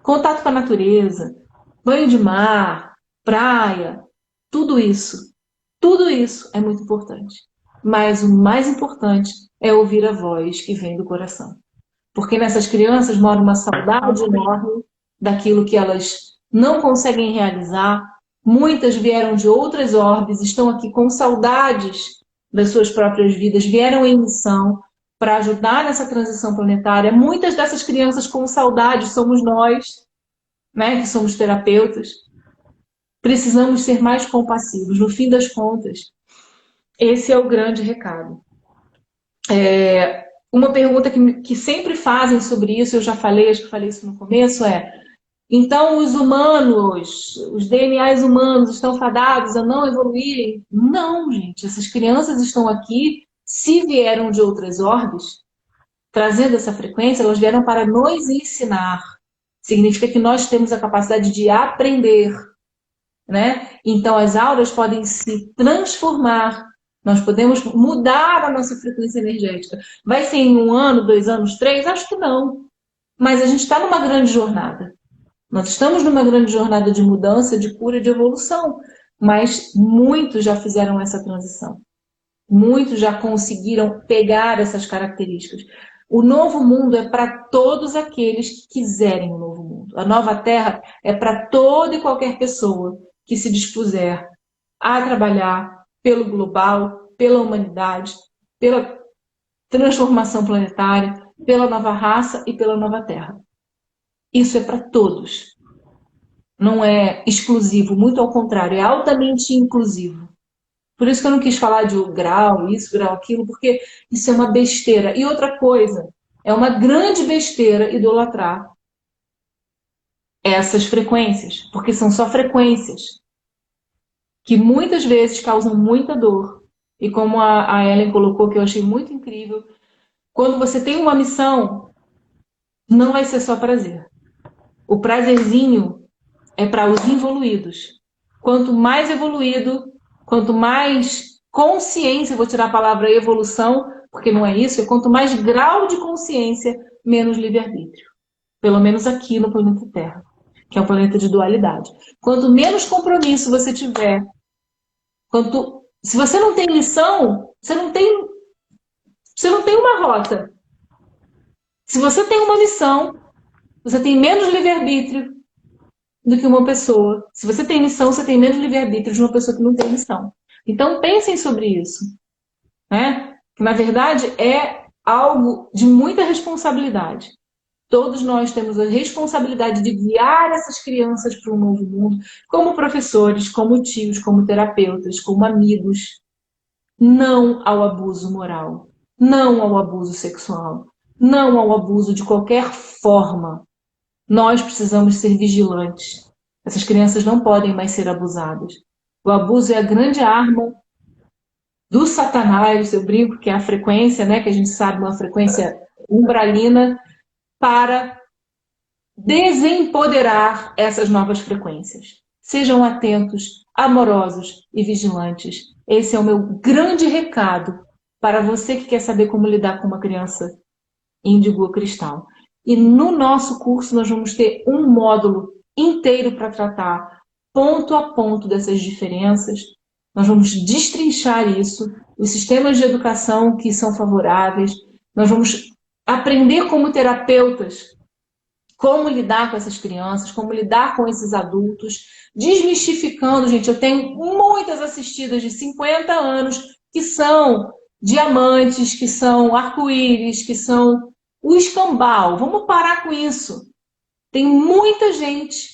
contato com a natureza, banho de mar, praia, tudo isso é muito importante. Mas o mais importante é ouvir a voz que vem do coração. Porque nessas crianças mora uma saudade enorme daquilo que elas não conseguem realizar. Muitas vieram de outras orbes, estão aqui com saudades das suas próprias vidas, vieram em missão para ajudar nessa transição planetária. Muitas dessas crianças com saudade somos nós, né, que somos terapeutas. Precisamos ser mais compassivos. No fim das contas, esse é o grande recado. Uma pergunta que sempre fazem sobre isso, eu já falei, acho que falei isso no começo, então os humanos, os DNAs humanos estão fadados a não evoluírem? Não, gente, essas crianças estão aqui, se vieram de outras orbes, trazendo essa frequência, elas vieram para nos ensinar. Significa que nós temos a capacidade de aprender, né? Então as auras podem se transformar. Nós podemos mudar a nossa frequência energética. Vai ser em 1 ano, 2 anos, 3? Acho que não. Mas a gente está numa grande jornada. Nós estamos numa grande jornada de mudança, de cura e de evolução. Mas muitos já fizeram essa transição. Muitos já conseguiram pegar essas características. O novo mundo é para todos aqueles que quiserem o novo mundo. A nova terra é para toda e qualquer pessoa que se dispuser a trabalhar pelo global, pela humanidade, pela transformação planetária, pela nova raça e pela nova terra. Isso é para todos. Não é exclusivo, muito ao contrário, é altamente inclusivo. Por isso que eu não quis falar de grau, isso, grau, aquilo, porque isso é uma besteira. E outra coisa, é uma grande besteira idolatrar essas frequências, porque são só frequências que muitas vezes causam muita dor. E como a Ellen colocou, que eu achei muito incrível, quando você tem uma missão, não vai ser só prazer. O prazerzinho é para os evoluídos. Quanto mais evoluído, quanto mais consciência, vou tirar a palavra evolução, porque não é isso, é quanto mais grau de consciência, menos livre-arbítrio. Pelo menos aqui no planeta Terra, que é um planeta de dualidade. Quanto menos compromisso você tiver, se você não tem lição, você não tem uma rota. Se você tem uma missão, você tem menos livre-arbítrio do que uma pessoa. Se você tem missão, você tem menos livre-arbítrio de uma pessoa que não tem missão. Então pensem sobre isso, né? Que na verdade é algo de muita responsabilidade. Todos nós temos a responsabilidade de guiar essas crianças para um novo mundo, como professores, como tios, como terapeutas, como amigos. Não ao abuso moral, não ao abuso sexual, não ao abuso de qualquer forma. Nós precisamos ser vigilantes. Essas crianças não podem mais ser abusadas. O abuso é a grande arma do Satanás, eu brinco que é a frequência, né, que a gente sabe, uma frequência umbralina, para desempoderar essas novas frequências. Sejam atentos, amorosos e vigilantes. Esse é o meu grande recado para você que quer saber como lidar com uma criança índigo ou cristal. E no nosso curso nós vamos ter um módulo inteiro para tratar ponto a ponto dessas diferenças. Nós vamos destrinchar isso, os sistemas de educação que são favoráveis. Nós vamos aprender como terapeutas como lidar com essas crianças, como lidar com esses adultos, desmistificando, gente, eu tenho muitas assistidas de 50 anos que são diamantes, que são arco-íris, que são o escambau. Vamos parar com isso. Tem muita gente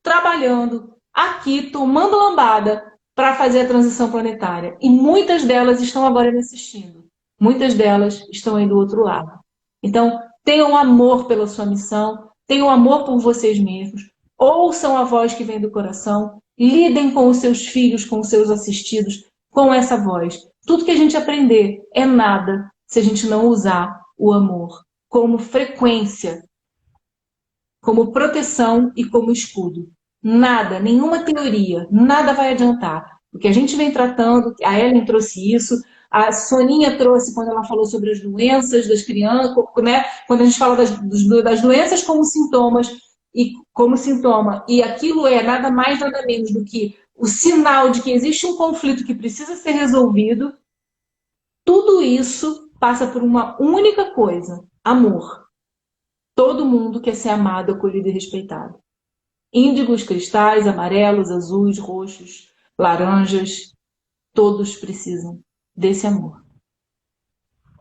trabalhando aqui, tomando lambada para fazer a transição planetária. E muitas delas estão agora me assistindo. Muitas delas estão aí do outro lado. Então, tenham amor pela sua missão, tenham amor por vocês mesmos, ouçam a voz que vem do coração, lidem com os seus filhos, com os seus assistidos, com essa voz. Tudo que a gente aprender é nada se a gente não usar o amor como frequência, como proteção e como escudo. Nada, nenhuma teoria, nada vai adiantar. O que a gente vem tratando, a Ellen trouxe isso, a Soninha trouxe quando ela falou sobre as doenças das crianças, né? Quando a gente fala das doenças como sintomas e como sintoma, e aquilo é nada mais, nada menos do que o sinal de que existe um conflito que precisa ser resolvido. Tudo isso passa por uma única coisa: amor. Todo mundo quer ser amado, acolhido e respeitado. Índigos, cristais, amarelos, azuis, roxos, laranjas, todos precisam desse amor.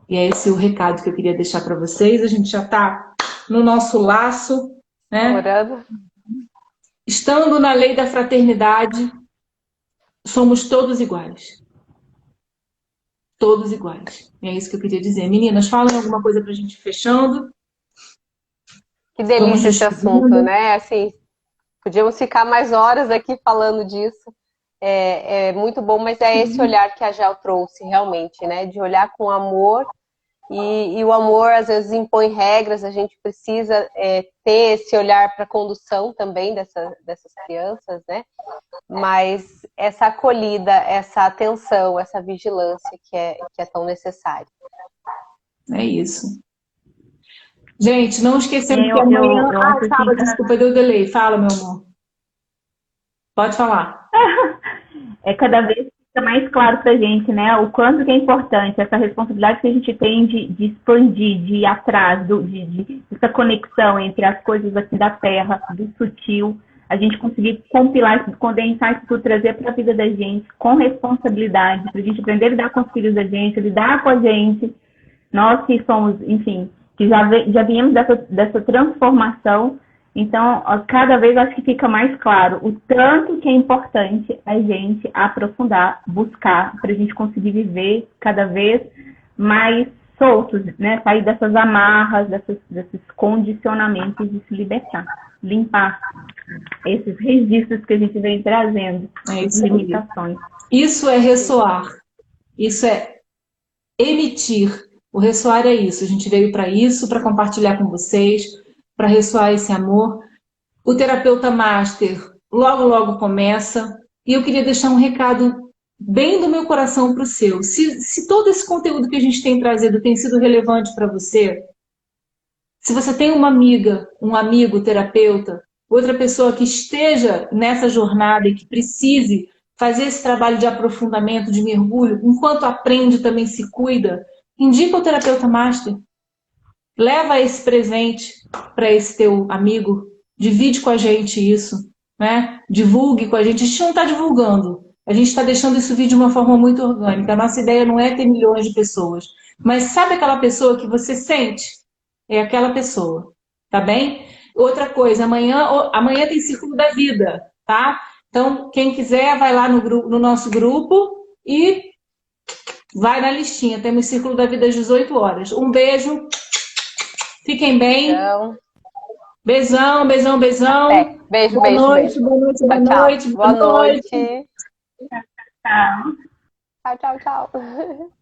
E é esse o recado que eu queria deixar para vocês. A gente já está no nosso laço, né? Orando. Estando na lei da fraternidade, somos todos iguais. Todos iguais. E é isso que eu queria dizer. Meninas, falem alguma coisa para a gente ir fechando. Que delícia esse assunto, né? Assim, podíamos ficar mais horas aqui falando disso. É muito bom, mas é esse olhar que a Gel trouxe realmente, né? De olhar com amor, e o amor às vezes impõe regras, a gente precisa ter esse olhar para a condução também dessas crianças, né? Mas essa acolhida, essa atenção, essa vigilância que é tão necessária. É isso. Gente, não esquecendo que amanhã... Fala, desculpa, deu delay. Fala, meu amor. Pode falar. Cada vez fica mais claro para a gente, né? O quanto que é importante essa responsabilidade que a gente tem de expandir, de ir atrás, dessa conexão entre as coisas aqui da Terra, do sutil, a gente conseguir compilar, condensar isso tudo, trazer para a vida da gente com responsabilidade, para a gente aprender a lidar com os filhos da gente, lidar com a gente. Nós que somos, enfim, que já viemos dessa transformação. Então, cada vez acho que fica mais claro o tanto que é importante a gente aprofundar, buscar, para a gente conseguir viver cada vez mais soltos, né? Sair dessas amarras, desses condicionamentos e se libertar, limpar esses registros que a gente vem trazendo, essas limitações. Isso é ressoar, isso é emitir. O ressoar é isso, a gente veio para isso, para compartilhar com vocês, para ressoar esse amor. O Terapeuta Master logo, logo começa. E eu queria deixar um recado bem do meu coração para o seu. Se todo esse conteúdo que a gente tem trazido tem sido relevante para você, se você tem uma amiga, um amigo terapeuta, outra pessoa que esteja nessa jornada e que precise fazer esse trabalho de aprofundamento, de mergulho, enquanto aprende também se cuida, indica o Terapeuta Master. Leva esse presente para esse teu amigo, divide com a gente isso, né? Divulgue com a gente. A gente não está divulgando, a gente está deixando isso vir de uma forma muito orgânica. A nossa ideia não é ter milhões de pessoas, mas sabe aquela pessoa que você sente? É aquela pessoa, tá bem? Outra coisa, amanhã tem Círculo da Vida, tá? Então, quem quiser, vai lá no nosso grupo e vai na listinha. Temos Círculo da Vida às 18 horas. Um beijo. Fiquem bem. Beijão, beijão, beijão. Beijo, boa beijo, noite, beijo. boa noite, boa Tchau, noite. tchau. Boa noite. Tchau. Tchau, tchau, tchau.